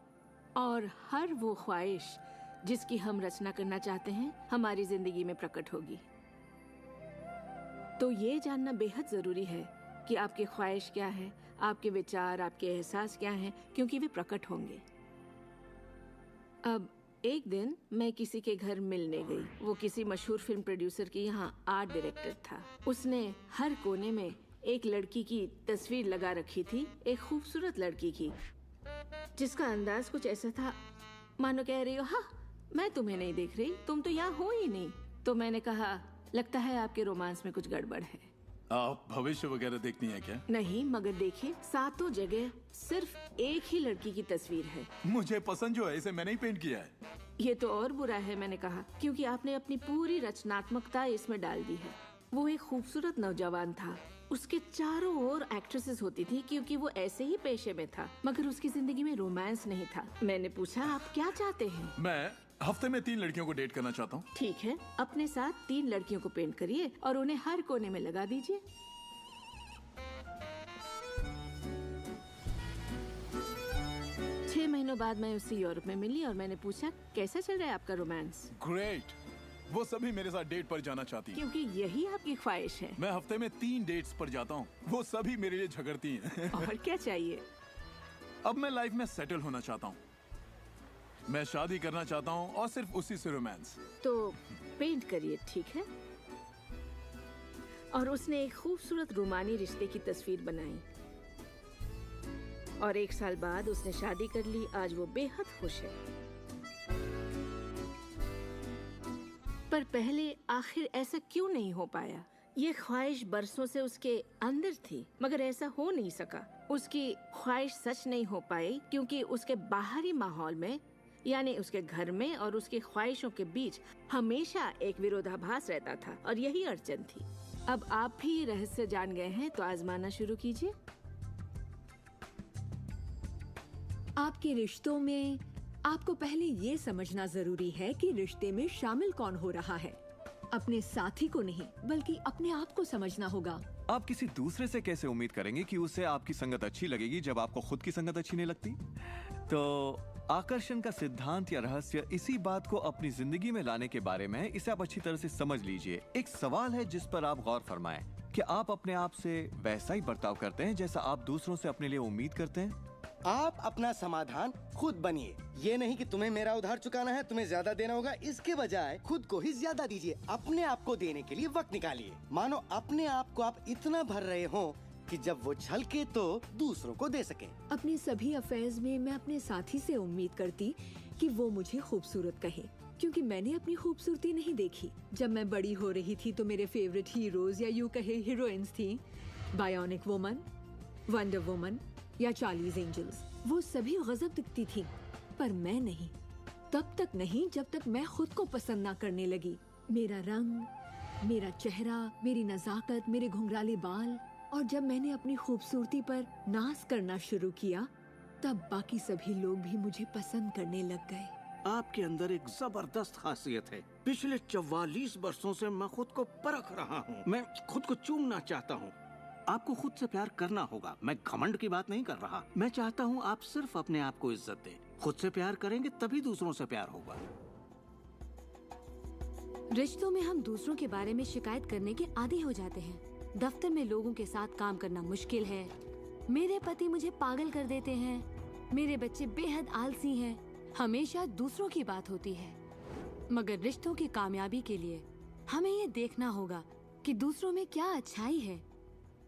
और हर वो ख्वाहिश जिसकी हम रचना करना चाहते हैं हमारी जिंदगी में प्रकट होगी। तो ये जानना बेहद जरूरी है कि आपकी ख्वाहिश क्या है, आपके विचार, आपके एहसास क्या हैं, क्योंकि वे प्रकट होंगे। अब एक दिन मैं किसी के घर मिलने गई। वो किसी मशहूर फिल्म प्रोड्यूसर की यहाँ आर्ट डायरेक्टर था। उसने हर कोने में एक लड़की की तस्वीर लगा रखी थी, एक खूबसूरत लड़की की, जिसका अंदाज कुछ ऐसा था मानो कह रही हो हाँ मैं तुम्हें नहीं देख रही, तुम तो यहाँ हो ही नहीं। तो मैंने कहा लगता है आपके रोमांस में कुछ गड़बड़ है। आप भविष्य वगैरह देखती हैं क्या? नहीं, मगर देखिए सातों जगह सिर्फ एक ही लड़की की तस्वीर है। मुझे पसंद जो है इसे मैंने ही पेंट किया है। ये तो और बुरा है, मैंने कहा, क्योंकि आपने अपनी पूरी रचनात्मकता इसमें डाल दी है। वो एक खूबसूरत नौजवान था, उसके चारों ओर एक्ट्रेसेस होती थी क्योंकि वो ऐसे ही पेशे में था, मगर उसकी जिंदगी में रोमांस नहीं था। मैंने पूछा आप क्या चाहते हैं? मैं हफ्ते में 3 लड़कियों को डेट करना चाहता हूँ। ठीक है, अपने साथ 3 लड़कियों को पेंट करिए और उन्हें हर कोने में लगा दीजिए। छह महीनों बाद मैं उससे यूरोप में मिली और मैंने पूछा कैसा चल रहा है आपका रोमांस? ग्रेट। वो सभी मेरे साथ डेट पर जाना चाहती हैं। क्योंकि यही आपकी ख्वाहिश है। मैं हफ्ते में 3 डेट्स पर जाता हूँ, वो सभी मेरे लिए झगड़ती हैं। और क्या चाहिए? अब मैं लाइफ में सेटल होना चाहता हूँ, मैं शादी करना चाहता हूँ और सिर्फ उसी से रोमांस। तो पेंट करिए, ठीक है? और उसने एक खूबसूरत रूमानी रिश्ते की तस्वीर बनाई और 1 साल बाद उसने शादी कर ली। आज वो बेहद खुश है। पर पहले आखिर ऐसा क्यों नहीं हो पाया? ये ख्वाहिश बरसों से उसके अंदर थी, मगर ऐसा हो नहीं सका। उसकी ख्वाहिश सच नहीं हो पाई क्योंकि उसके बाहरी माहौल में, यानी उसके घर में और उसकी ख्वाहिशों के बीच हमेशा एक विरोधाभास रहता था और यही अड़चन थी। अब आप भी रहस्य जान गए हैं तो आजमाना शुरू कीजिए। आपके रिश्तों में आपको पहले ये समझना जरूरी है कि रिश्ते में शामिल कौन हो रहा है। अपने साथी को नहीं बल्कि अपने आप को समझना होगा। आप किसी दूसरे से कैसे उम्मीद करेंगे कि उसे आपकी संगत अच्छी लगेगी जब आपको खुद की संगत अच्छी नहीं लगती? तो आकर्षण का सिद्धांत या रहस्य इसी बात को अपनी जिंदगी में लाने के बारे में है। इसे आप अच्छी तरह से समझ लीजिए। एक सवाल है जिस पर आप गौर फरमाएं कि आप अपने आप से वैसा ही बर्ताव करते हैं जैसा आप दूसरों से अपने लिए उम्मीद करते हैं। आप अपना समाधान खुद बनिए। ये नहीं कि तुम्हें मेरा उधार चुकाना है, तुम्हें ज्यादा देना होगा। इसके बजाय खुद को ही ज्यादा दीजिए। अपने आप को देने के लिए वक्त निकालिए। मानो अपने आप को आप इतना भर रहे हो कि जब वो छलके तो दूसरों को दे सके। अपने सभी अफेयर्स में मैं अपने साथी से उम्मीद करती कि वो मुझे खूबसूरत कहे, क्योंकि मैंने अपनी खूबसूरती नहीं देखी। जब मैं बड़ी हो रही थी तो मेरे फेवरेट हीरोज या यूं कहे हीरोइंस थी, बायोनिक वुमन, वंडर वुमन या चार्लीज एंजल्स। वो सभी गजब दिखती थी, पर मैं नहीं। तब तक नहीं जब तक मैं खुद को पसंद ना करने लगी। मेरा रंग, मेरा चेहरा, मेरी नजाकत, मेरे घुंघराले बाल। और जब मैंने अपनी खूबसूरती पर नाज करना शुरू किया, तब बाकी सभी लोग भी मुझे पसंद करने लग गए। आपके अंदर एक जबरदस्त खासियत है। पिछले 44 वर्षों से मैं खुद को परख रहा हूँ। मैं खुद को चूमना चाहता हूँ। आपको खुद से प्यार करना होगा। मैं घमंड की बात नहीं कर रहा। मैं चाहता हूँ आप सिर्फ अपने आप को इज्जत दें। खुद से प्यार करेंगे तभी दूसरों से प्यार होगा। रिश्तों में हम दूसरों के बारे में शिकायत करने के आदी हो जाते हैं। दफ्तर में लोगों के साथ काम करना मुश्किल है। मेरे पति मुझे पागल कर देते हैं। मेरे बच्चे बेहद आलसी हैं। हमेशा दूसरों की बात होती है। मगर रिश्तों की कामयाबी के लिए हमें ये देखना होगा कि दूसरों में क्या अच्छाई है,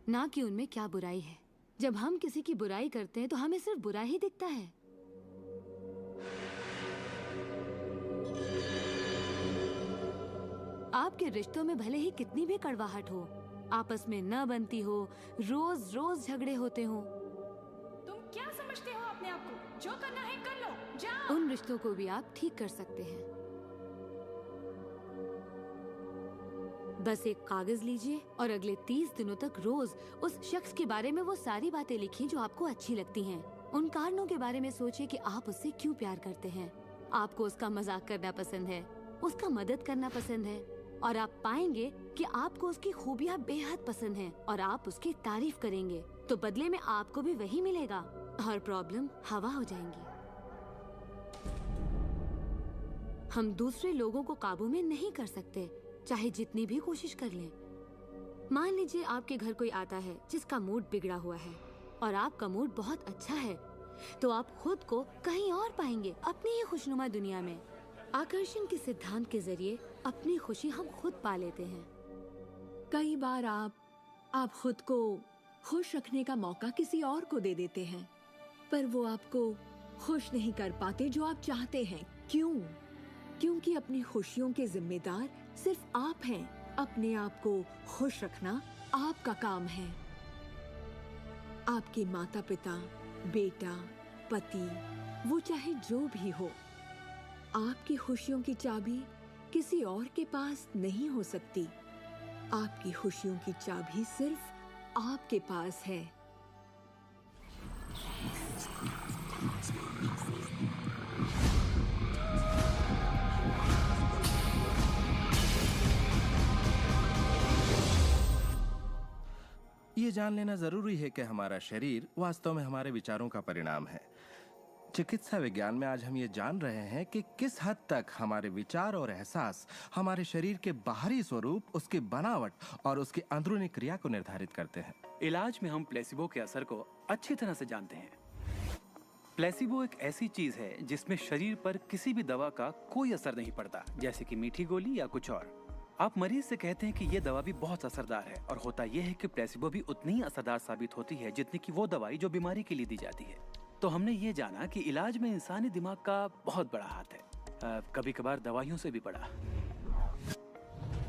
ना कि उनमें क्या बुराई है। जब हम किसी की बुराई करते हैं तो हमें सिर्फ बुरा ही दिखता है। आपके रिश्तों में भले ही कितनी भी कड़वाहट हो, आपस में न बनती हो, रोज रोज झगड़े होते हो, तुम क्या समझते हो अपने आप को? जो करना है कर लो, जाओ। उन रिश्तों को भी आप ठीक कर सकते हैं। बस एक कागज लीजिए और अगले 30 दिनों तक रोज उस शख्स के बारे में वो सारी बातें लिखिए जो आपको अच्छी लगती हैं। उन कारणों के बारे में सोचिए कि आप उससे क्यों प्यार करते हैं। आपको उसका मजाक करना पसंद है, उसका मदद करना पसंद है, और आप पाएंगे कि आपको उसकी खूबियां बेहद पसंद हैं और आप उसकी तारीफ करेंगे तो बदले में आपको भी वही मिलेगा और प्रॉब्लम हवा हो जाएंगी। हम दूसरे लोगों को काबू में नहीं कर सकते, चाहे जितनी भी कोशिश कर लें। मान लीजिए आपके घर कोई आता है जिसका मूड बिगड़ा हुआ है और आपका मूड बहुत अच्छा है, तो आप खुद को कहीं और पाएंगे, अपनी ही खुशनुमा दुनिया में। आकर्षण के सिद्धांत के जरिए अपनी खुशी हम खुद पा लेते हैं। कई बार आप खुद को खुश रखने का मौका किसी और को दे देते हैं, पर वो आपको खुश नहीं कर पाते जो आप चाहते हैं। क्यों? क्योंकि अपनी खुशियों के जिम्मेदार सिर्फ आप हैं। अपने आप को खुश रखना आपका काम है। आपके माता पिता, बेटा, पति, वो चाहे जो भी हो, आपकी खुशियों की चाबी किसी और के पास नहीं हो सकती। आपकी खुशियों की चाबी सिर्फ आपके पास है। ये जान लेना जरूरी है कि हमारा शरीर वास्तव में हमारे विचारों का परिणाम है। चिकित्सा विज्ञान में आज हम ये जान रहे हैं कि किस हद तक हमारे विचार और एहसास हमारे शरीर के बाहरी स्वरूप, उसकी बनावट और उसकी अंदरूनी क्रिया को निर्धारित करते हैं। इलाज में हम प्लेसिबो के असर को अच्छी तरह से जानते हैं। प्लेसिबो एक ऐसी चीज है जिसमें शरीर पर किसी भी दवा का कोई असर नहीं पड़ता, जैसे कि मीठी गोली या कुछ और। आप मरीज से कहते हैं कि ये दवा भी बहुत असरदार है, और होता यह है कि प्लेसिबो भी उतनी ही असरदार साबित होती है जितनी कि वो दवाई जो बीमारी के लिए दी जाती है। तो हमने ये जाना कि इलाज में इंसानी दिमाग का बहुत बड़ा हाथ है, कभी कभार दवाइयों से भी बड़ा।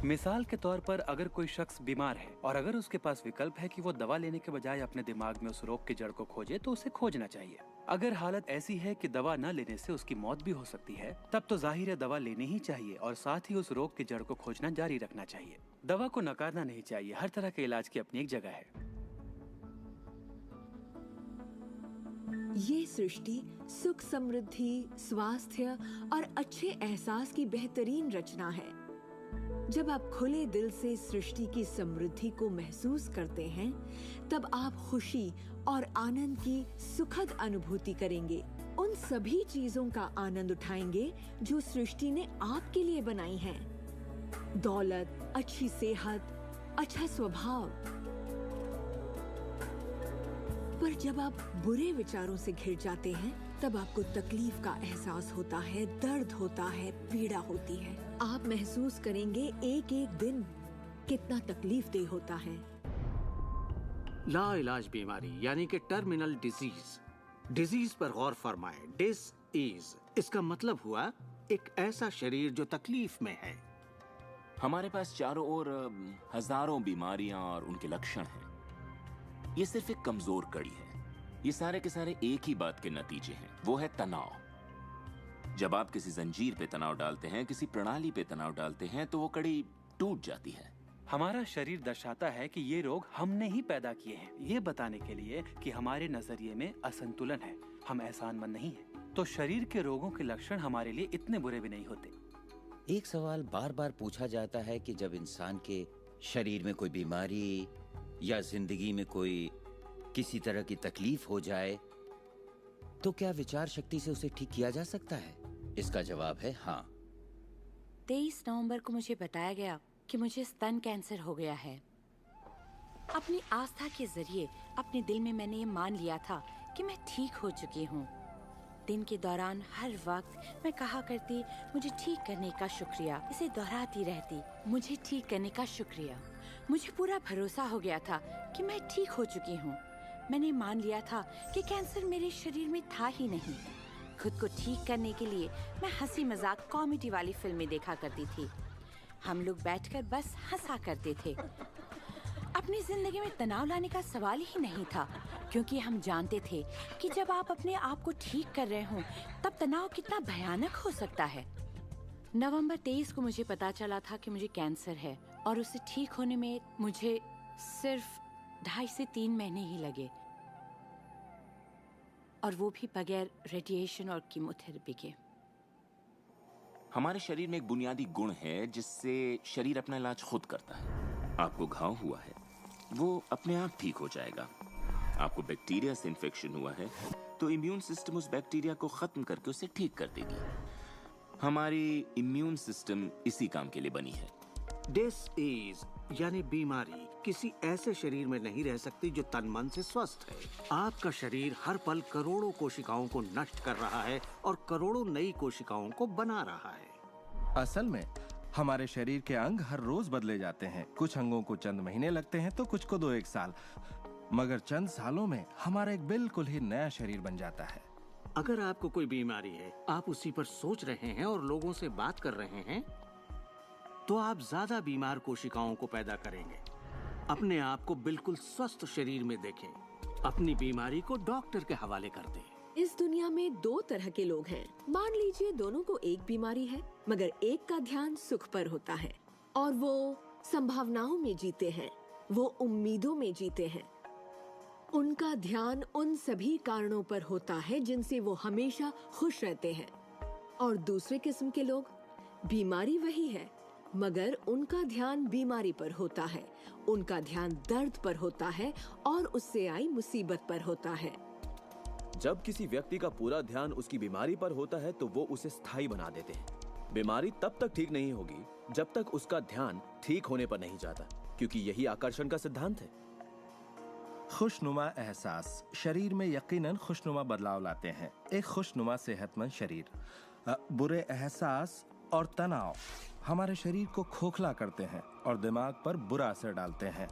मिसाल के तौर पर अगर कोई शख्स बीमार है और अगर उसके पास विकल्प है कि वो दवा लेने के बजाय अपने दिमाग में उस रोग की जड़ को खोजे, तो उसे खोजना चाहिए। अगर हालत ऐसी है कि दवा न लेने से उसकी मौत भी हो सकती है, तब तो जाहिर है दवा लेनी ही चाहिए और साथ ही उस रोग की जड़ को खोजना जारी रखना चाहिए। दवा को नकारना नहीं चाहिए। हर तरह के इलाज की अपनी एक जगह है। ये सृष्टि सुख, समृद्धि, स्वास्थ्य और अच्छे एहसास की बेहतरीन रचना है। जब आप खुले दिल से सृष्टि की समृद्धि को महसूस करते हैं, तब आप खुशी और आनंद की सुखद अनुभूति करेंगे। उन सभी चीजों का आनंद उठाएंगे जो सृष्टि ने आपके लिए बनाई हैं। दौलत, अच्छी सेहत, अच्छा स्वभाव। पर जब आप बुरे विचारों से घिर जाते हैं, तब आपको तकलीफ का एहसास होता है, दर्द होता है, पीड़ा होती है। आप महसूस करेंगे एक एक दिन कितना तकलीफदेह होता है। लाइलाज बीमारी यानी कि टर्मिनल डिजीज पर गौर फरमाएं। डिस इसका मतलब हुआ एक ऐसा शरीर जो तकलीफ में है। हमारे पास चारों ओर हजारों बीमारियां और उनके लक्षण हैं। ये सिर्फ एक कमजोर कड़ी है। ये सारे के सारे एक ही बात के नतीजे हैं, वो है तनाव। जब आप किसी जंजीर पे तनाव डालते हैं, किसी प्रणाली पे तनाव डालते हैं, तो वो कड़ी टूट जाती है। हमारा शरीर दर्शाता है कि ये रोग हमने ही पैदा किए हैं, ये बताने के लिए कि हमारे नजरिए में असंतुलन है, हम एहसानमंद नहीं हैं। तो शरीर के रोगों के लक्षण हमारे लिए इतने बुरे भी नहीं होते। एक सवाल बार बार पूछा जाता है कि जब इंसान के शरीर में कोई बीमारी या जिंदगी में कोई किसी तरह की तकलीफ हो जाए, तो क्या विचार शक्ति से उसे ठीक किया जा सकता है? इसका जवाब है हाँ। 23 नवंबर को मुझे बताया गया कि मुझे स्तन कैंसर हो गया है। अपनी आस्था के जरिए अपने दिल में मैंने ये मान लिया था कि मैं ठीक हो चुकी हूँ। दिन के दौरान हर वक्त मैं कहा करती, मुझे ठीक करने का शुक्रिया। इसे दोहराती रहती, मुझे ठीक करने का शुक्रिया। मुझे पूरा भरोसा हो गया था कि मैं ठीक हो चुकी हूँ। मैंने मान लिया था कि कैंसर मेरे शरीर में था ही नहीं। खुद को ठीक करने के लिए मैं हंसी मजाक कॉमेडी वाली फिल्में देखा करती थी। हम लोग बैठकर बस हंसा करते थे। अपनी जिंदगी में तनाव लाने का सवाल ही नहीं था, क्योंकि हम जानते थे कि जब आप अपने आप को ठीक कर रहे हों, तब तनाव कितना भयानक हो सकता है। नवंबर 23 को मुझे पता चला था कि मुझे कैंसर है, और उसे ठीक होने में मुझे सिर्फ 2.5 से 3 महीने ही लगे, और वो भी बगैर रेडिएशन और कीमोथेरेपी के। हमारे शरीर में एक बुनियादी गुण है जिससे शरीर अपना इलाज खुद करता है। आपको घाव हुआ है, वो अपने आप ठीक हो जाएगा। आपको बैक्टीरिया से इन्फेक्शन हुआ है, तो इम्यून सिस्टम उस बैक्टीरिया को खत्म करके उसे ठीक कर देगी। हमारी इम्यून सिस्टम इसी काम के लिए बनी है। डिसीज यानी बीमारी किसी ऐसे शरीर में नहीं रह सकती जो तन मन से स्वस्थ है। आपका शरीर हर पल करोड़ों कोशिकाओं को नष्ट कर रहा है और करोड़ों नई कोशिकाओं को बना रहा है। असल में हमारे शरीर के अंग हर रोज बदले जाते हैं। कुछ अंगों को चंद महीने लगते हैं तो कुछ को 2-1 साल, मगर चंद सालों में हमारा एक बिल्कुल ही नया शरीर बन जाता है। अगर आपको कोई बीमारी है, आप उसी पर सोच रहे हैं और लोगों से बात कर रहे हैं, तो आप ज्यादा बीमार कोशिकाओं को पैदा करेंगे। अपने आप को बिल्कुल स्वस्थ शरीर में देखें। अपनी बीमारी को डॉक्टर के हवाले कर दें। इस दुनिया में 2 तरह के लोग हैं। मान लीजिए दोनों को एक बीमारी है, मगर एक का ध्यान सुख पर होता है और वो संभावनाओं में जीते हैं, वो उम्मीदों में जीते हैं। उनका ध्यान उन सभी कारणों पर होता है जिनसे वो हमेशा खुश रहते हैं। और दूसरे किस्म के लोग, बीमारी वही है, मगर उनका ध्यान बीमारी पर होता है, उनका ध्यान दर्द पर होता है और उससे आई मुसीबत पर होता है। जब किसी व्यक्ति का पूरा ध्यान उसकी बीमारी पर होता है तो वो उसे स्थायी बना देते हैं। बीमारी तब तक ठीक नहीं होगी जब तक उसका ध्यान ठीक होने पर नहीं जाता, क्योंकि यही आकर्षण का सिद्धांत है। खुशनुमा एहसास शरीर में यकीनन खुशनुमा बदलाव लाते हैं। एक खुशनुमा सेहतमंद शरीर। बुरे एहसास और तनाव हमारे शरीर को खोखला करते हैं और दिमाग पर बुरा असर डालते हैं,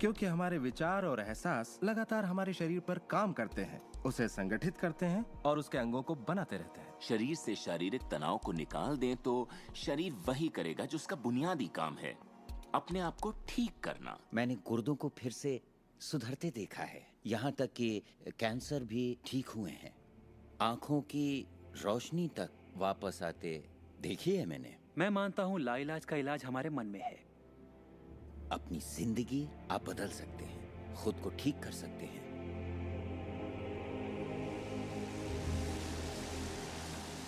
क्योंकि हमारे विचार और एहसास लगातार हमारे शरीर पर काम करते हैं, उसे संगठित करते हैं और उसके अंगों को बनाते रहते हैं। शरीर से शारीरिक तनाव को निकाल दें तो शरीर वही करेगा जो उसका बुनियादी काम है, अपने आप को ठीक करना। मैंने गुर्दों को फिर से सुधरते देखा है, यहाँ तक कि कैंसर भी ठीक हुए हैं। आंखों की रोशनी तक वापस आते देखी है मैंने। मैं मानता हूँ लाइलाज का इलाज हमारे मन में है। अपनी जिंदगी आप बदल सकते हैं, खुद को ठीक कर सकते हैं।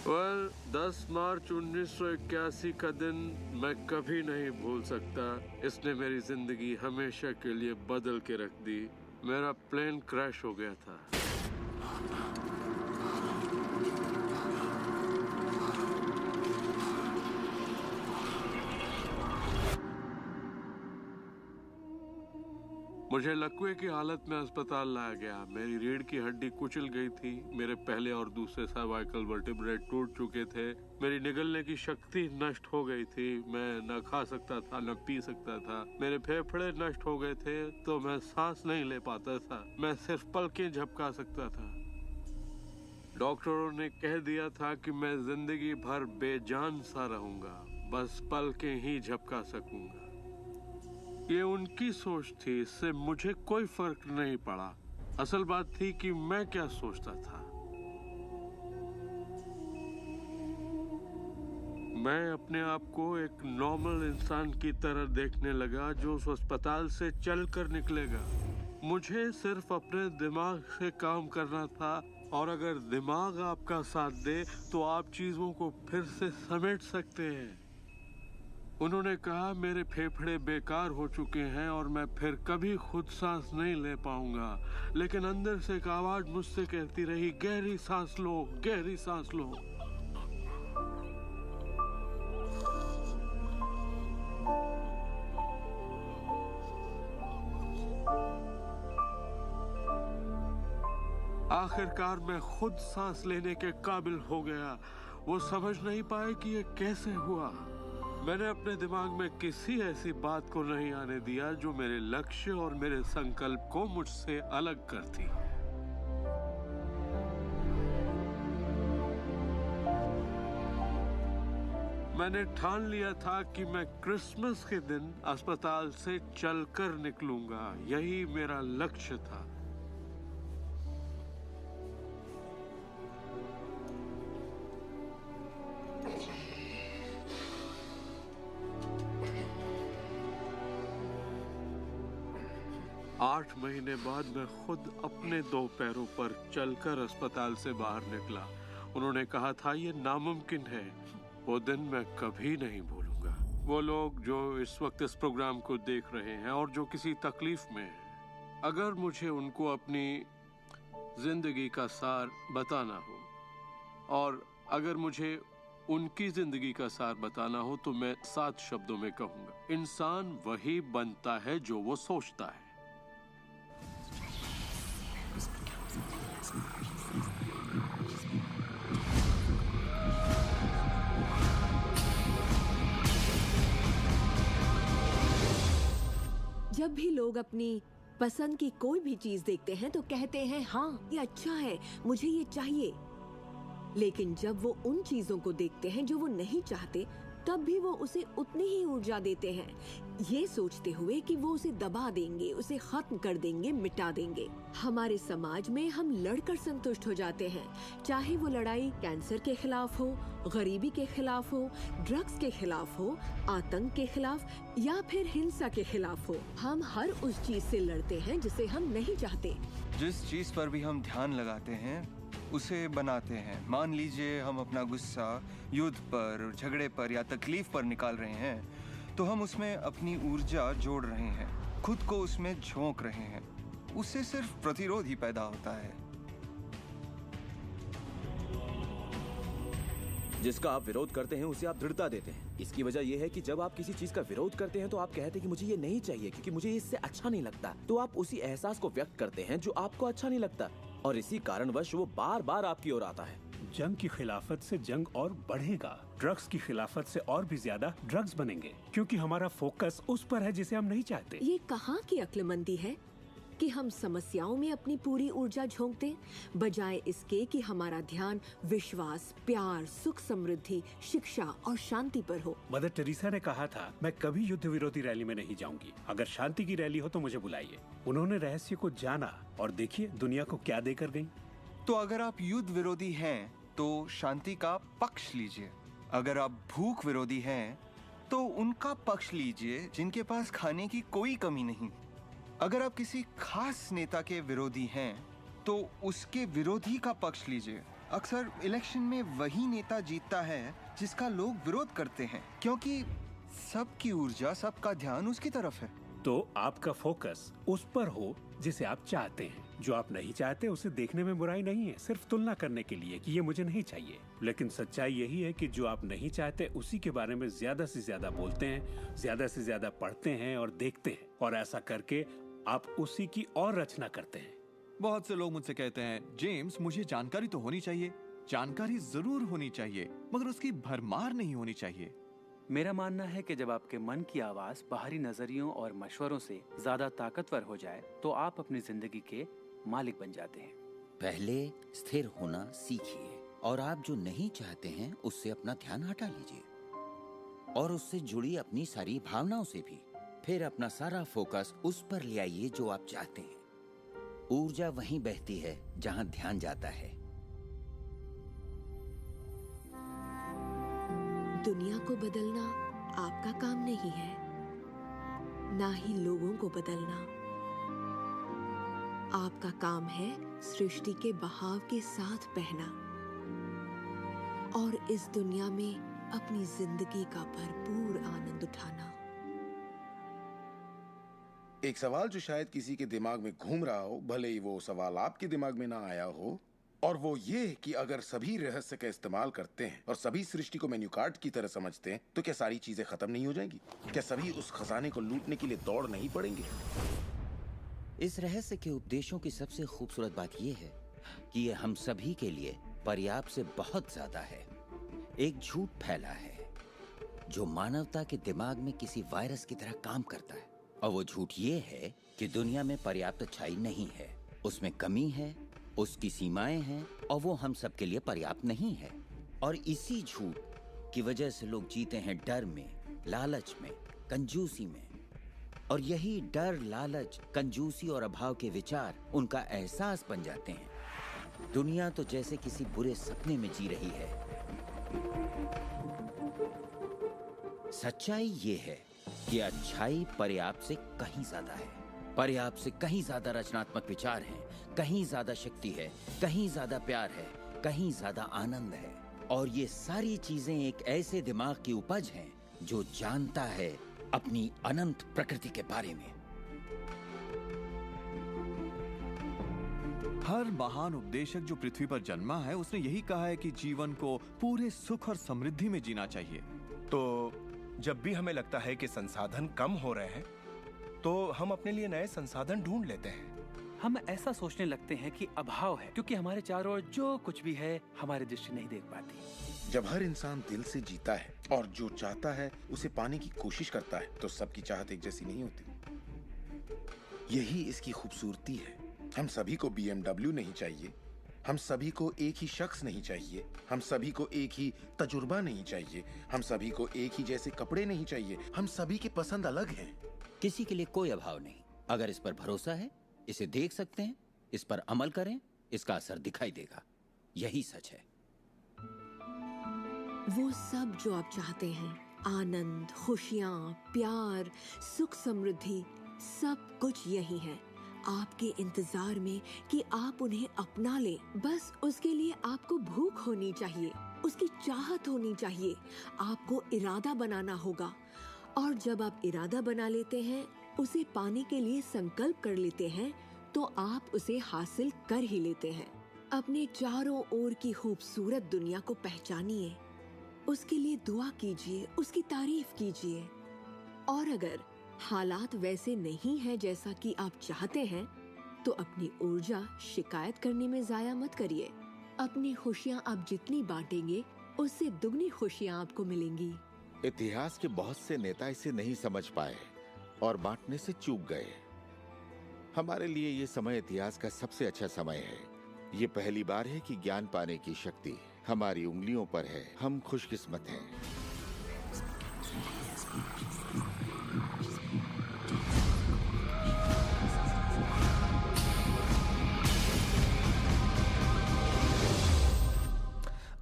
well, 10 मार्च 1981 का दिन मैं कभी नहीं भूल सकता। इसने मेरी जिंदगी हमेशा के लिए बदल के रख दी। मेरा प्लेन क्रैश हो गया था। मुझे लकवे की हालत में अस्पताल लाया गया। मेरी रीढ़ की हड्डी कुचल गई थी। मेरे पहले और दूसरे सर्वाइकल वर्टिब्रे टूट चुके थे। मेरी निगलने की शक्ति नष्ट हो गई थी। मैं न खा सकता था न पी सकता था। मेरे फेफड़े नष्ट हो गए थे तो मैं सांस नहीं ले पाता था। मैं सिर्फ पलकें झपका सकता था। डॉक्टरों ने कह दिया था कि मैं जिंदगी भर बेजान सा रहूंगा, बस पलकें ही झपका सकूंगा। ये उनकी सोच थी, इससे मुझे कोई फर्क नहीं पड़ा। असल बात थी कि मैं क्या सोचता था। मैं अपने आप को एक नॉर्मल इंसान की तरह देखने लगा जो उस अस्पताल से चलकर निकलेगा। मुझे सिर्फ अपने दिमाग से काम करना था, और अगर दिमाग आपका साथ दे तो आप चीजों को फिर से समेट सकते हैं। उन्होंने कहा मेरे फेफड़े बेकार हो चुके हैं और मैं फिर कभी खुद सांस नहीं ले पाऊंगा, लेकिन अंदर से एक आवाज मुझसे कहती रही, गहरी सांस लो, गहरी सांस लो। आखिरकार मैं खुद सांस लेने के काबिल हो गया। वो समझ नहीं पाए कि ये कैसे हुआ। मैंने अपने दिमाग में किसी ऐसी बात को नहीं आने दिया जो मेरे लक्ष्य और मेरे संकल्प को मुझसे अलग करती। मैंने ठान लिया था कि मैं क्रिसमस के दिन अस्पताल से चलकर निकलूंगा। यही मेरा लक्ष्य था। आठ महीने बाद मैं खुद अपने 2 पैरों पर चलकर अस्पताल से बाहर निकला। उन्होंने कहा था ये नामुमकिन है। वो दिन मैं कभी नहीं भूलूंगा। वो लोग जो इस वक्त इस प्रोग्राम को देख रहे हैं और जो किसी तकलीफ में हैं, अगर मुझे उनको अपनी जिंदगी का सार बताना हो और अगर मुझे उनकी जिंदगी का सार बताना हो तो मैं 7 शब्दों में कहूंगा, इंसान वही बनता है जो वो सोचता है। जब भी लोग अपनी पसंद की कोई भी चीज देखते हैं तो कहते हैं हाँ ये अच्छा है, मुझे ये चाहिए। लेकिन जब वो उन चीजों को देखते हैं जो वो नहीं चाहते, तब भी वो उसे उतनी ही ऊर्जा देते हैं, ये सोचते हुए कि वो उसे दबा देंगे, उसे खत्म कर देंगे, मिटा देंगे। हमारे समाज में हम लड़कर संतुष्ट हो जाते हैं, चाहे वो लड़ाई कैंसर के खिलाफ हो, गरीबी के खिलाफ हो, ड्रग्स के खिलाफ हो, आतंक के खिलाफ या फिर हिंसा के खिलाफ हो। हम हर उस चीज से लड़ते हैं जिसे हम नहीं चाहते। जिस चीज पर भी हम ध्यान लगाते हैं उसे बनाते हैं। मान लीजिए हम अपना गुस्सा युद्ध पर, झगड़े पर या तकलीफ पर निकाल रहे हैं, तो हम उसमें अपनी ऊर्जा जोड़ रहे हैं, खुद को उसमें झोंक रहे हैं। उससे सिर्फ प्रतिरोध ही पैदा होता है। जिसका आप विरोध करते हैं उसे आप दृढ़ता देते हैं। इसकी वजह यह है कि जब आप किसी चीज का विरोध करते हैं तो आप कहते हैं कि मुझे ये नहीं चाहिए क्योंकि मुझे इससे अच्छा नहीं लगता। तो आप उसी एहसास को व्यक्त करते हैं जो आपको अच्छा नहीं लगता, और इसी कारणवश वो बार बार आपकी ओर आता है। जंग की खिलाफत से जंग और बढ़ेगा, ड्रग्स की खिलाफत से और भी ज्यादा ड्रग्स बनेंगे, क्योंकि हमारा फोकस उस पर है जिसे हम नहीं चाहते। ये कहाँ की अक्लमंदी है कि हम समस्याओं में अपनी पूरी ऊर्जा झोंक दें, बजाय इसके कि हमारा ध्यान विश्वास, प्यार, सुख समृद्धि, शिक्षा और शांति पर हो। मदर टेरेसा ने कहा था, मैं कभी युद्ध विरोधी रैली में नहीं जाऊंगी। अगर शांति की रैली हो तो मुझे बुलाइए। उन्होंने रहस्य को जाना और देखिए दुनिया को क्या देकर गई। तो अगर आप युद्ध विरोधी हैं तो शांति का पक्ष लीजिए। अगर आप भूख विरोधी हैं तो उनका पक्ष लीजिए जिनके पास खाने की कोई कमी नहीं। अगर आप किसी खास नेता के विरोधी हैं तो उसके विरोधी का पक्ष लीजिए। अक्सर इलेक्शन में वही नेता जीतता है जिसका लोग विरोध करते हैं, क्योंकि सबकी ऊर्जा, सबका ध्यान उसकी तरफ है। तो आपका फोकस उस पर हो जिसे आप चाहते हैं। जो आप नहीं चाहते उसे देखने में बुराई नहीं है, सिर्फ तुलना करने के लिए कि ये मुझे नहीं चाहिए। लेकिन सच्चाई यही है कि जो आप नहीं चाहते उसी के बारे में ज्यादा से ज्यादा बोलते हैं, ज्यादा से ज्यादा पढ़ते हैं और देखते हैं, और ऐसा करके आप उसी की और रचना करते हैं। बहुत से लोग मुझसे कहते हैं, जेम्स मुझे जानकारी तो होनी चाहिए, जानकारी जरूर होनी चाहिए, मगर उसकी भरमार नहीं होनी चाहिए। मेरा मानना है कि जब आपके मन की आवाज बाहरी नजरियों और मशवरों से ज्यादा ताकतवर हो जाए तो आप अपनी जिंदगी के मालिक बन जाते हैं। पहले स्थिर होना सीखिए, और आप जो नहीं चाहते हैं उससे अपना ध्यान हटा लीजिए, और उससे जुड़ी अपनी सारी भावनाओं से भी। फिर अपना सारा फोकस उस पर ले आइए जो आप चाहते हैं। ऊर्जा वहीं बहती है जहां ध्यान जाता है। दुनिया को बदलना आपका काम नहीं है, ना ही लोगों को बदलना। आपका काम है सृष्टि के बहाव के साथ बहना और इस दुनिया में अपनी जिंदगी का भरपूर आनंद उठाना। एक सवाल जो शायद किसी के दिमाग में घूम रहा हो, भले ही वो सवाल आपके दिमाग में ना आया हो, और वो ये कि अगर सभी रहस्य का इस्तेमाल करते हैं और सभी सृष्टि को मेन्यू कार्ड की तरह समझते हैं तो क्या सारी चीजें खत्म नहीं हो जाएंगी? क्या सभी उस खजाने को लूटने के लिए दौड़ नहीं पड़ेंगे? इस रहस्य के उपदेशों की सबसे खूबसूरत बात यह है कि ये हम सभी के लिए पर्याप्त से बहुत ज्यादा है। एक झूठ फैला है जो मानवता के दिमाग में किसी वायरस की तरह काम करता है, और वो झूठ ये है कि दुनिया में पर्याप्त अच्छाई नहीं है, उसमें कमी है, उसकी सीमाएं हैं, और वो हम सब के लिए पर्याप्त नहीं है। और इसी झूठ की वजह से लोग जीते हैं डर में, लालच में, कंजूसी में। और यही डर, लालच, कंजूसी और अभाव के विचार उनका एहसास बन जाते हैं। दुनिया तो जैसे किसी बुरे सपने में जी रही है। सच्चाई ये है कि अच्छाई पर्याप्त से कहीं ज्यादा है। पर्याप्त से कहीं ज्यादा रचनात्मक विचार हैं, कहीं ज्यादा शक्ति है, कहीं ज्यादा प्यार है, कहीं ज्यादा आनंद है। और ये सारी चीजें एक ऐसे दिमाग की उपज हैं जो जानता है अपनी अनंत प्रकृति के बारे में। हर महान उपदेशक जो पृथ्वी पर जन्मा है उसने यही कहा है कि जीवन को पूरे सुख और समृद्धि में जीना चाहिए। तो जब भी हमें लगता है कि संसाधन कम हो रहे हैं तो हम अपने लिए नए संसाधन ढूंढ लेते हैं। हम ऐसा सोचने लगते हैं कि अभाव है क्योंकि हमारे चारों ओर जो कुछ भी है हमारी दृष्टि नहीं देख पाती। जब हर इंसान दिल से जीता है और जो चाहता है उसे पाने की कोशिश करता है तो सबकी चाहत एक जैसी नहीं होती। यही इसकी खूबसूरती है। हम सभी को BMW नहीं चाहिए, हम सभी को एक ही शख्स नहीं चाहिए, हम सभी को एक ही तजुर्बा नहीं चाहिए, हम सभी को एक ही जैसे कपड़े नहीं चाहिए, हम सभी की पसंद अलग है। किसी के लिए कोई अभाव नहीं। अगर इस पर भरोसा है, इसे देख सकते हैं, इस पर अमल करें, इसका असर दिखाई देगा। यही सच है। वो सब जो आप चाहते हैं, आनंद, खुशियाँ, प्यार, सुख समृद्धि, सब कुछ यही है आपके इंतजार में कि आप उन्हें अपना लें। बस उसके लिए आपको भूख होनी चाहिए, उसकी चाहत होनी चाहिए, आपको इरादा बनाना होगा। और जब आप इरादा बना लेते हैं, उसे पाने के लिए संकल्प कर लेते हैं, तो आप उसे हासिल कर ही लेते हैं। अपने चारों ओर की खूबसूरत दुनिया को पहचानिए, उसके लिए दुआ कीजिए, उसकी तारीफ कीजिए। और अगर हालात वैसे नहीं है जैसा कि आप चाहते हैं, तो अपनी ऊर्जा शिकायत करने में जाया मत करिए। अपनी खुशियाँ आप जितनी बांटेंगे, उससे दुगनी खुशियाँ आपको मिलेंगी। इतिहास के बहुत से नेता इसे नहीं समझ पाए और बांटने से चूक गए। हमारे लिए ये समय इतिहास का सबसे अच्छा समय है। ये पहली बार है कि ज्ञान पाने की शक्ति हमारी उंगलियों पर है। हम खुशकिस्मत हैं।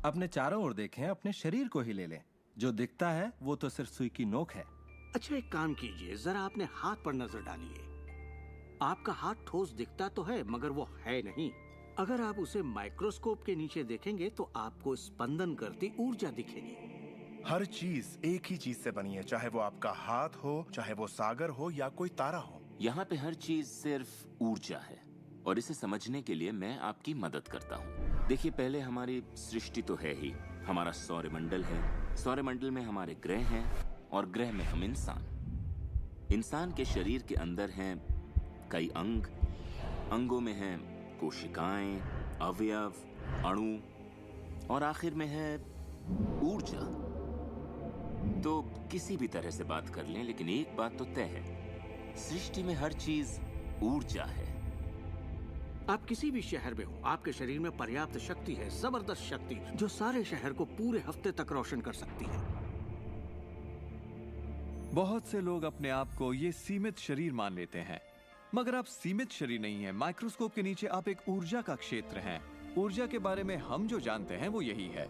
अपने चारों ओर देखें, अपने शरीर को ही ले लें। जो दिखता है वो तो सिर्फ सुई की नोक है। अच्छा, एक काम कीजिए, जरा अपने हाथ पर नजर डालिए। आपका हाथ ठोस दिखता तो है, मगर वो है नहीं। अगर आप उसे माइक्रोस्कोप के नीचे देखेंगे तो आपको स्पंदन करती ऊर्जा दिखेगी। हर चीज एक ही चीज से बनी है, चाहे वो आपका हाथ हो, चाहे वो सागर हो या कोई तारा हो। यहाँ पे हर चीज सिर्फ ऊर्जा है, और इसे समझने के लिए मैं आपकी मदद करता हूँ। देखिए, पहले हमारी सृष्टि तो है ही, हमारा सौरमंडल है, सौरमंडल में हमारे ग्रह हैं, और ग्रह में हम इंसान के शरीर के अंदर हैं कई अंग, अंगों में हैं कोशिकाएं, अवयव, अणु, और आखिर में है ऊर्जा। तो किसी भी तरह से बात कर लें, लेकिन एक बात तो तय है, सृष्टि में हर चीज ऊर्जा है। आप किसी भी शहर में हो, आपके शरीर में पर्याप्त शक्ति है, जबरदस्त शक्ति, जो सारे शहर को पूरे हफ्ते तक रोशन कर सकती है। बहुत से लोग अपने आप को ये सीमित शरीर मान लेते हैं, मगर आप सीमित शरीर नहीं हैं। माइक्रोस्कोप के नीचे आप एक ऊर्जा का क्षेत्र हैं। ऊर्जा के बारे में हम जो जानते हैं वो यही है।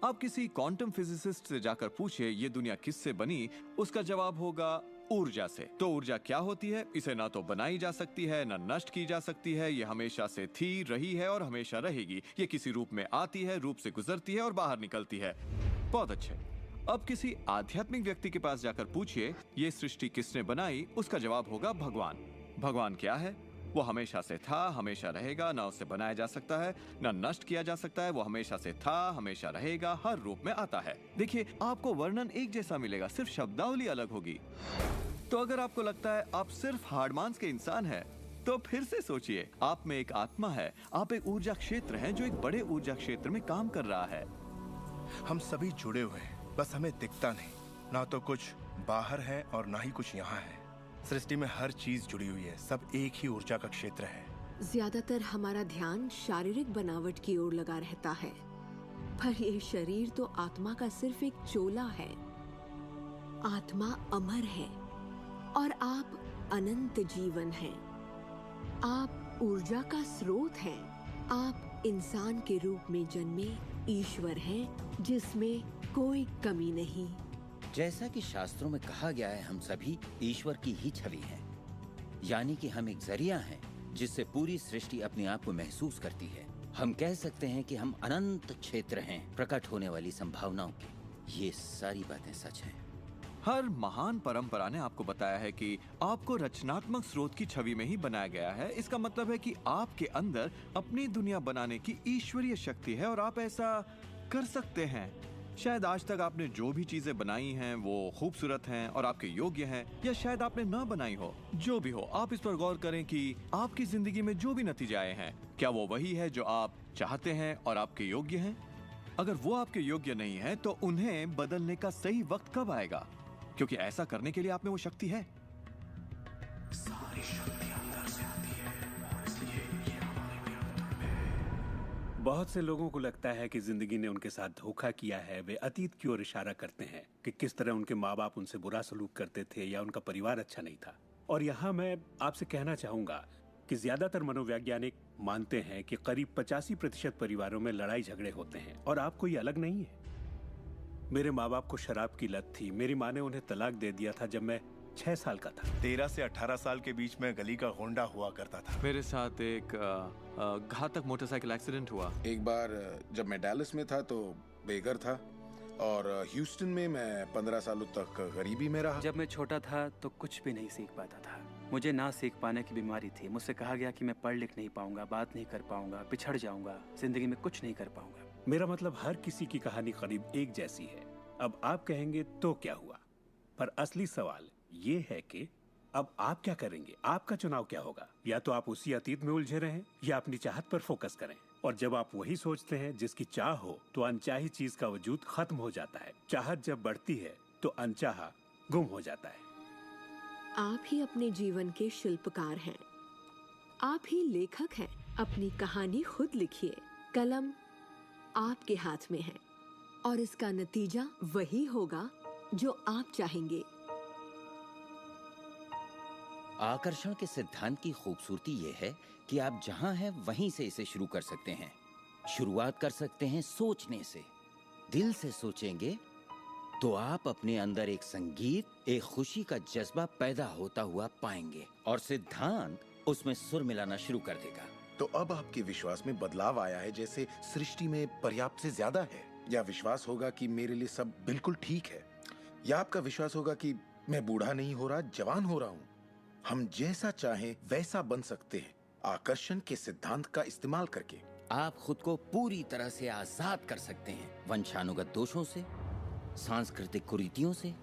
आप किसी क्वांटम फिजिसिस्ट से जाकर पूछिए ये दुनिया किससे बनी, उसका जवाब होगा ऊर्जा से। तो ऊर्जा क्या होती है? इसे ना तो बनाई जा सकती है, ना नष्ट की जा सकती है। ये हमेशा से थी, रही है और हमेशा रहेगी। ये किसी रूप में आती है, रूप से गुजरती है और बाहर निकलती है। बहुत अच्छे। अब किसी आध्यात्मिक व्यक्ति के पास जाकर पूछिए ये सृष्टि किसने बनाई, उसका जवाब होगा भगवान। भगवान क्या है? वो हमेशा से था, हमेशा रहेगा, ना उससे बनाया जा सकता है, ना नष्ट किया जा सकता है। वो हमेशा से था, हमेशा रहेगा, हर रूप में आता है। देखिए, आपको वर्णन एक जैसा मिलेगा, सिर्फ शब्दावली अलग होगी। तो अगर आपको लगता है आप सिर्फ हार्ड मांस के इंसान हैं, तो फिर से सोचिए, आप में एक आत्मा है, आप एक ऊर्जा क्षेत्र हैं जो एक बड़े ऊर्जा क्षेत्र में काम कर रहा है। हम सभी जुड़े हुए हैं, बस हमें दिखता नहीं। ना तो कुछ बाहर है और ना ही कुछ यहाँ है। सृष्टि में हर चीज जुड़ी हुई है, सब एक ही ऊर्जा का क्षेत्र है। ज्यादातर हमारा ध्यान शारीरिक बनावट की ओर लगा रहता है, पर ये शरीर तो आत्मा का सिर्फ एक चोला है। आत्मा अमर है और आप अनंत जीवन हैं। आप ऊर्जा का स्रोत हैं। आप इंसान के रूप में जन्मे ईश्वर हैं, जिसमें कोई कमी नहीं। जैसा कि शास्त्रों में कहा गया है, हम सभी ईश्वर की ही छवि हैं। यानी कि हम एक जरिया हैं जिससे पूरी सृष्टि अपने आप को महसूस करती है। हम कह सकते हैं कि हम अनंत क्षेत्र हैं प्रकट होने वाली संभावनाओं के। ये सारी बातें सच हैं। हर महान परंपरा ने आपको बताया है कि आपको रचनात्मक स्रोत की छवि में ही बनाया गया है। इसका मतलब है कि आपके अंदर अपनी दुनिया बनाने की ईश्वरीय शक्ति है और आप ऐसा कर सकते हैं। शायद आज तक आपने जो भी चीजें बनाई हैं वो खूबसूरत हैं और आपके योग्य हैं, या शायद आपने ना बनाई हो। जो भी हो, आप इस पर गौर करें कि आपकी जिंदगी में जो भी नतीजे आए हैं, क्या वो वही है जो आप चाहते हैं और आपके योग्य हैं? अगर वो आपके योग्य नहीं है तो उन्हें बदलने का सही वक्त कब आएगा? क्योंकि ऐसा करने के लिए आप में वो शक्ति है। सारी शक्ति अंदर से आती है और इसलिए ये हमारे नियंत्रण में है। बहुत से लोगों को लगता है कि जिंदगी ने उनके साथ धोखा किया है। वे अतीत की ओर इशारा करते हैं कि किस तरह उनके माँ बाप उनसे बुरा सलूक करते थे या उनका परिवार अच्छा नहीं था। और यहाँ मैं आपसे कहना चाहूंगा कि ज्यादातर मनोवैज्ञानिक मानते हैं कि करीब 85% परिवारों में लड़ाई झगड़े होते हैं और आप कोई अलग नहीं है। मेरे माँ बाप को शराब की लत थी। मेरी माँ ने उन्हें तलाक दे दिया था जब मैं 6 साल का था। 13 से 18 साल के बीच में गली का गुंडा हुआ करता था। मेरे साथ एक घातक मोटरसाइकिल एक्सीडेंट हुआ। एक बार जब मैं डैलस में था तो बेघर था, और ह्यूस्टन में मैं 15 सालों तक गरीबी में रहा। जब मैं छोटा था तो कुछ भी नहीं सीख पाता था। मुझे ना सीख पाने की बीमारी थी। मुझसे कहा गया कि मैं पढ़ लिख नहीं पाऊंगा, बात नहीं कर पाऊंगा, पिछड़ जाऊंगा, जिंदगी में कुछ नहीं कर पाऊंगा। मेरा मतलब हर किसी की कहानी करीब एक जैसी है। अब आप कहेंगे तो क्या हुआ, पर असली सवाल ये है कि अब आप क्या करेंगे, आपका चुनाव क्या होगा। या तो आप उसी अतीत में उलझे रहें या अपनी चाहत पर फोकस करें। और जब आप वही सोचते हैं जिसकी चाह हो, तो अनचाही चीज का वजूद खत्म हो जाता है। चाहत जब बढ़ती है तो अनचाहा गुम हो जाता है। आप ही अपने जीवन के शिल्पकार हैं, आप ही लेखक हैं। अपनी कहानी खुद लिखिए, कलम आपके हाथ में है और इसका नतीजा वही होगा जो आप चाहेंगे। आकर्षण के सिद्धांत की खूबसूरती यह है कि आप जहां हैं वहीं से इसे शुरू कर सकते हैं। शुरुआत कर सकते हैं सोचने से। दिल से सोचेंगे तो आप अपने अंदर एक संगीत, एक खुशी का जज्बा पैदा होता हुआ पाएंगे और सिद्धांत उसमें सुर मिलाना शुरू कर देगा। तो अब आपके विश्वास में बदलाव आया है, जैसे सृष्टि में पर्याप्त से ज्यादा है, या विश्वास होगा कि मेरे लिए सब बिल्कुल ठीक है, या आपका विश्वास होगा कि मैं बूढ़ा नहीं हो रहा, जवान हो रहा हूँ। हम जैसा चाहें वैसा बन सकते हैं आकर्षण के सिद्धांत का इस्तेमाल करके। आप खुद को पूरी तरह से आजाद कर सकते हैं वंशानुगत दोषों से, सांस्कृतिक कुरीतियों से,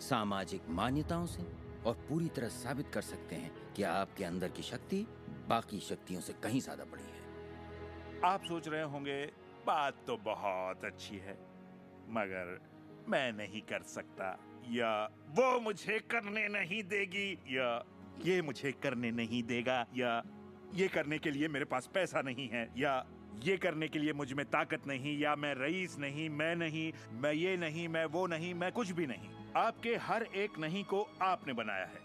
सामाजिक मान्यताओं से, और पूरी तरह साबित कर सकते हैं कि आपके अंदर की शक्ति बाकी शक्तियों से कहीं ज्यादा बड़ी है। आप सोच रहे होंगे बात तो बहुत अच्छी है, मगर मैं नहीं कर सकता, या वो मुझे करने नहीं देगी, या ये मुझे करने नहीं देगा, या ये करने के लिए मेरे पास पैसा नहीं है, या ये करने के लिए मुझ में ताकत नहीं, या मैं रईस नहीं, मैं नहीं, मैं ये नहीं, मैं वो नहीं, मैं कुछ भी नहीं। आपके हर एक नहीं को आपने बनाया है।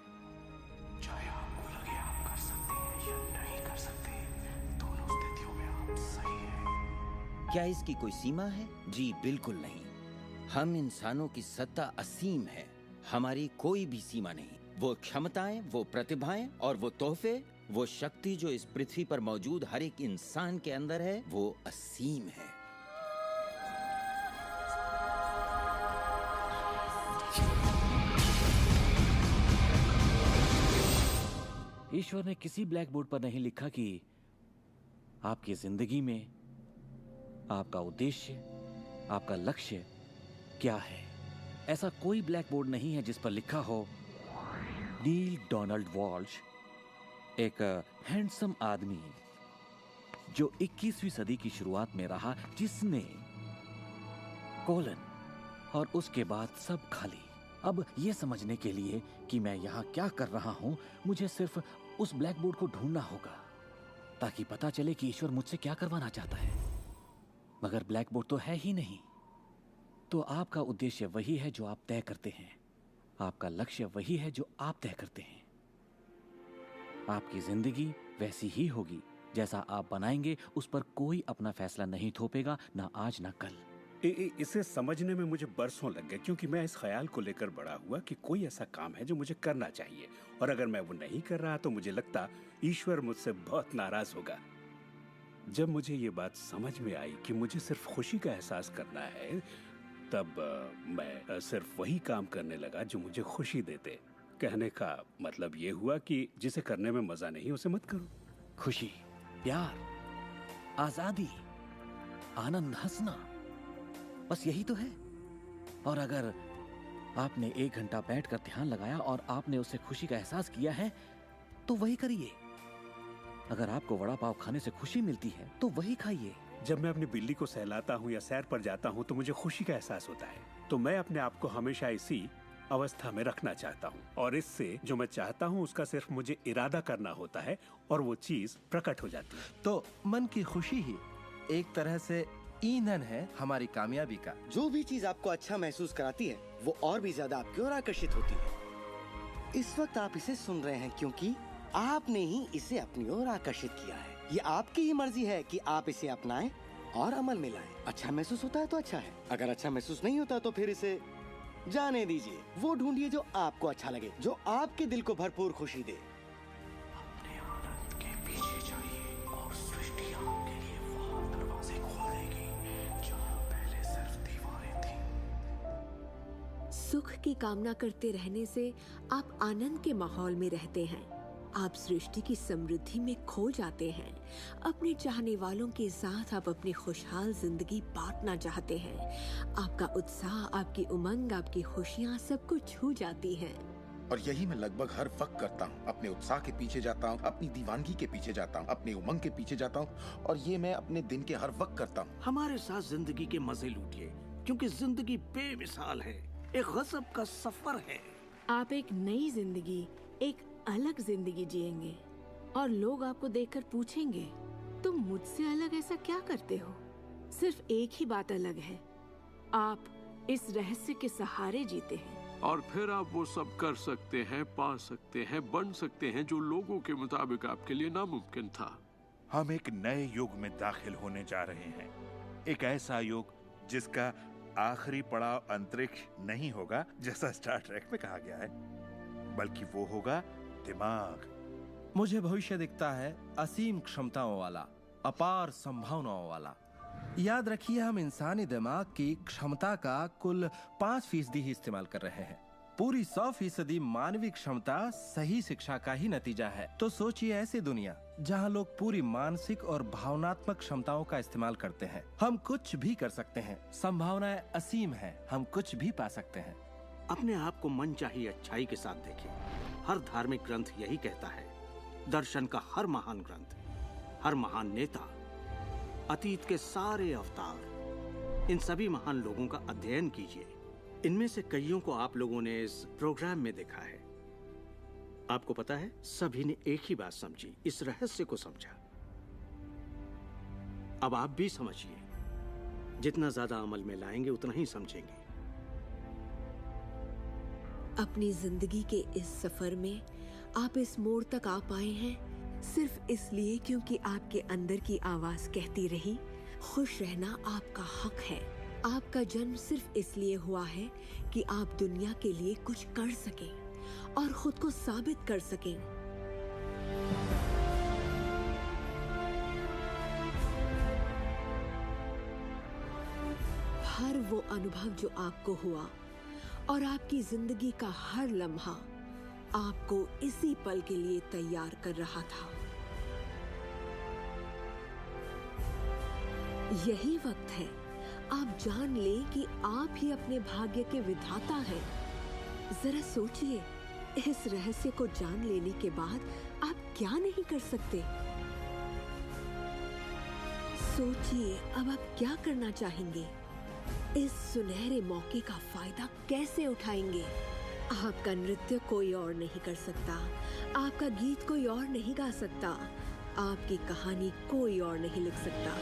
चाहे आपको लगे आप कर सकते हैं या नहीं कर सकते, दोनों स्थितियों में आप सही हैं। क्या इसकी कोई सीमा है? जी बिल्कुल नहीं। हम इंसानों की सत्ता असीम है, हमारी कोई भी सीमा नहीं। वो क्षमताएं, वो प्रतिभाएं और वो तोहफे, वो शक्ति जो इस पृथ्वी पर मौजूद हर एक इंसान के अंदर है, वो असीम है। ईश्वर ने किसी ब्लैक बोर्ड पर नहीं लिखा कि आपकी जिंदगी में आपका उद्देश्य, आपका लक्ष्य क्या है। ऐसा कोई ब्लैक बोर्ड नहीं है जिस पर लिखा हो नील डोनाल्ड वॉल्श, एक हैंडसम आदमी जो 21वीं सदी की शुरुआत में रहा, जिसने कोलन और उसके बाद सब खाली। अब यह समझने के लिए कि मैं यहां क्या कर रहा हूं, मुझे सिर्फ उस ब्लैक बोर्ड को ढूंढना होगा ताकि पता चले कि ईश्वर मुझसे क्या करवाना चाहता है। मगर ब्लैक बोर्ड तो है ही नहीं। तो आपका उद्देश्य वही है जो आप तय करते हैं, आपका लक्ष्य वही है जो आप तय करते हैं। आपकी जिंदगी वैसी ही होगी जैसा आप बनाएंगे, उस पर कोई अपना फैसला नहीं थोपेगा, ना आज ना कल। इसे समझने में मुझे बरसों लग गए, क्योंकि मैं इस ख्याल को लेकर बड़ा हुआ कि कोई ऐसा काम है जो मुझे करना चाहिए, और अगर मैं वो नहीं कर रहा तो मुझे लगता ईश्वर मुझसे बहुत नाराज होगा। जब मुझे ये बात समझ में आई कि मुझे सिर्फ खुशी का एहसास करना है, तब मैं सिर्फ वही काम करने लगा जो मुझे खुशी देते। कहने का मतलब ये हुआ कि जिसे करने में मजा नहीं उसे मत करो। खुशी, प्यार, आजादी, आनंद, हंसना, बस यही तो है। और अगर आपने 1 घंटा बैठकर ध्यान लगाया और आपने उससे खुशी का एहसास किया है, तो वही करिए। अगर आपको वड़ा पाव खाने से खुशी मिलती है तो वही खाइए। जब मैं अपनी बिल्ली को सहलाता हूँ या सैर पर जाता हूँ तो मुझे खुशी का एहसास होता है। तो मैं अपने आप को हमेशा इसी अवस्था में रखना चाहता हूँ, और इससे जो मैं चाहता हूँ उसका सिर्फ मुझे इरादा करना होता है और वो चीज प्रकट हो जाती है। तो मन की खुशी ही एक तरह से ईंधन है हमारी कामयाबी का। जो भी चीज आपको अच्छा महसूस कराती है वो और भी ज्यादा आपकी ओर आकर्षित होती है। इस वक्त आप इसे सुन रहे हैं क्योंकि आपने ही इसे अपनी ओर आकर्षित किया है। ये आपकी ही मर्जी है कि आप इसे अपनाएं और अमल में लाएं। अच्छा महसूस होता है तो अच्छा है, अगर अच्छा महसूस नहीं होता तो फिर इसे जाने दीजिए। वो ढूंढिए जो आपको अच्छा लगे, जो आपके दिल को भरपूर खुशी दे। अपने आनंद के पीछे जाइए और सृष्टि आपके लिए वो दरवाजे खोल देगी जहां पहले सिर्फ दीवारें थीं। सुख की कामना करते रहने से आप आनंद के माहौल में रहते हैं। आप सृष्टि की समृद्धि में खो जाते हैं। अपने चाहने वालों के साथ आप अपनी खुशहाल जिंदगी बांटना चाहते हैं। आपका उत्साह, आपकी उमंग, आपकी खुशियाँ सब कुछ छू जाती हैं। और यही मैं लगभग हर वक्त करता हूँ। अपने उत्साह के पीछे जाता हूँ, अपनी दीवानगी के पीछे जाता हूँ, अपनी उमंग के पीछे जाता हूँ, और ये मैं अपने दिन के हर वक्त करता हूँ। हमारे साथ जिंदगी के मजे लूटिए, क्योंकि जिंदगी बेमिसाल है, एक गजब का सफर है। आप एक नई जिंदगी, एक अलग जिंदगी जिएंगे और लोग आपको देखकर पूछेंगे, तुम मुझसे अलग ऐसा क्या करते हो? सिर्फ एक ही बात अलग है, आप इस रहस्य के सहारे जीते हैं। और फिर आप वो सब कर सकते हैं, पा सकते हैं, बन सकते हैं जो लोगों के मुताबिक आपके लिए नामुमकिन था। हम एक नए युग में दाखिल होने जा रहे हैं, एक ऐसा युग जिसका आखिरी पड़ाव अंतरिक्ष नहीं होगा जैसा स्टार ट्रेक में कहा गया है, बल्कि वो होगा दिमाग। मुझे भविष्य दिखता है असीम क्षमताओं वाला, अपार संभावनाओं वाला। याद रखिए, हम इंसानी दिमाग की क्षमता का कुल 5% ही इस्तेमाल कर रहे हैं। पूरी 100% मानवीय क्षमता सही शिक्षा का ही नतीजा है। तो सोचिए ऐसी दुनिया जहां लोग पूरी मानसिक और भावनात्मक क्षमताओं का इस्तेमाल करते हैं। हम कुछ भी कर सकते हैं, संभावनाएं असीम है, हम कुछ भी पा सकते हैं। अपने आप को मनचाही अच्छाई के साथ देखिए। हर धार्मिक ग्रंथ यही कहता है। दर्शन का हर महान ग्रंथ, हर महान नेता, अतीत के सारे अवतार, इन सभी महान लोगों का अध्ययन कीजिए। इनमें से कईयों को आप लोगों ने इस प्रोग्राम में देखा है। आपको पता है, सभी ने एक ही बात समझी, इस रहस्य को समझा। अब आप भी समझिए। जितना ज्यादा अमल में लाएंगे उतना ही समझेंगे। अपनी जिंदगी के इस सफर में आप इस मोड़ तक आ पाए हैं सिर्फ इसलिए क्योंकि आपके अंदर की आवाज कहती रही, खुश रहना आपका हक है। आपका जन्म सिर्फ इसलिए हुआ है कि आप दुनिया के लिए कुछ कर सकें और खुद को साबित कर सकें। हर वो अनुभव जो आपको हुआ और आपकी जिंदगी का हर लम्हा आपको इसी पल के लिए तैयार कर रहा था। यही वक्त है आप जान लें कि आप ही अपने भाग्य के विधाता हैं। जरा सोचिए, इस रहस्य को जान लेने के बाद आप क्या नहीं कर सकते? सोचिए, अब आप क्या करना चाहेंगे? इस सुनहरे मौके का फायदा कैसे उठाएंगे? आपका नृत्य कोई और नहीं कर सकता, आपका गीत कोई और नहीं गा सकता, आपकी कहानी कोई और नहीं लिख सकता।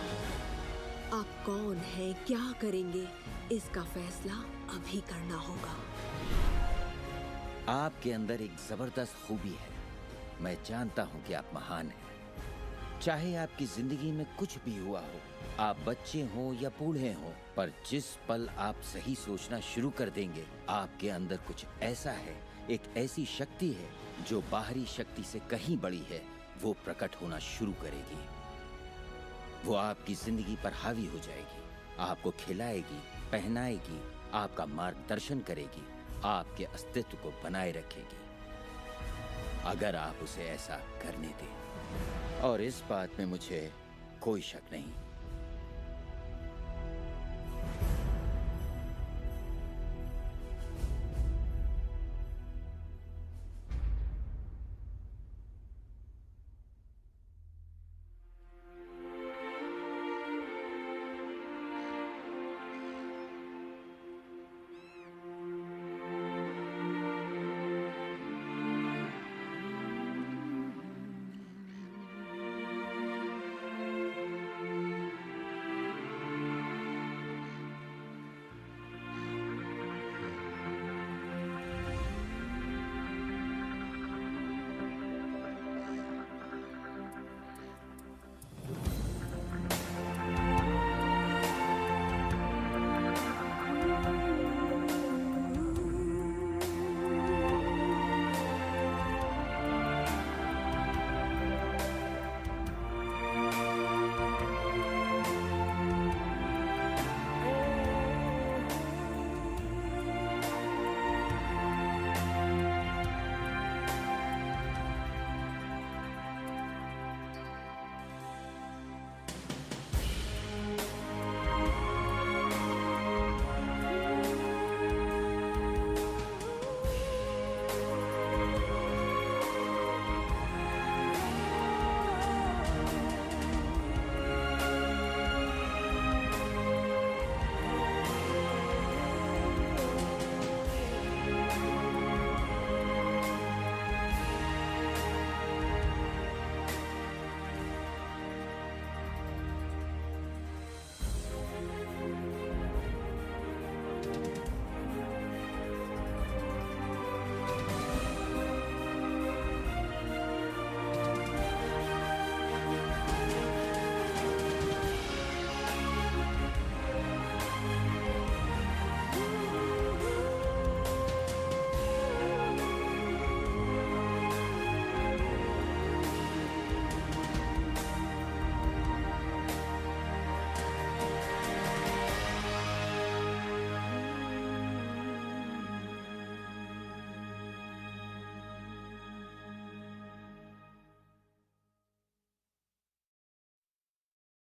आप कौन हैं, क्या करेंगे, इसका फैसला अभी करना होगा। आपके अंदर एक जबरदस्त खूबी है। मैं जानता हूं कि आप महान हैं। चाहे आपकी जिंदगी में कुछ भी हुआ हो, आप बच्चे हों या बूढ़े हों, पर जिस पल आप सही सोचना शुरू कर देंगे, आपके अंदर कुछ ऐसा है, एक ऐसी शक्ति है जो बाहरी शक्ति से कहीं बड़ी है, वो प्रकट होना शुरू करेगी। वो आपकी जिंदगी पर हावी हो जाएगी, आपको खिलाएगी, पहनाएगी, आपका मार्गदर्शन करेगी, आपके अस्तित्व को बनाए रखेगी, अगर आप उसे ऐसा करने दें। और इस बात में मुझे कोई शक नहीं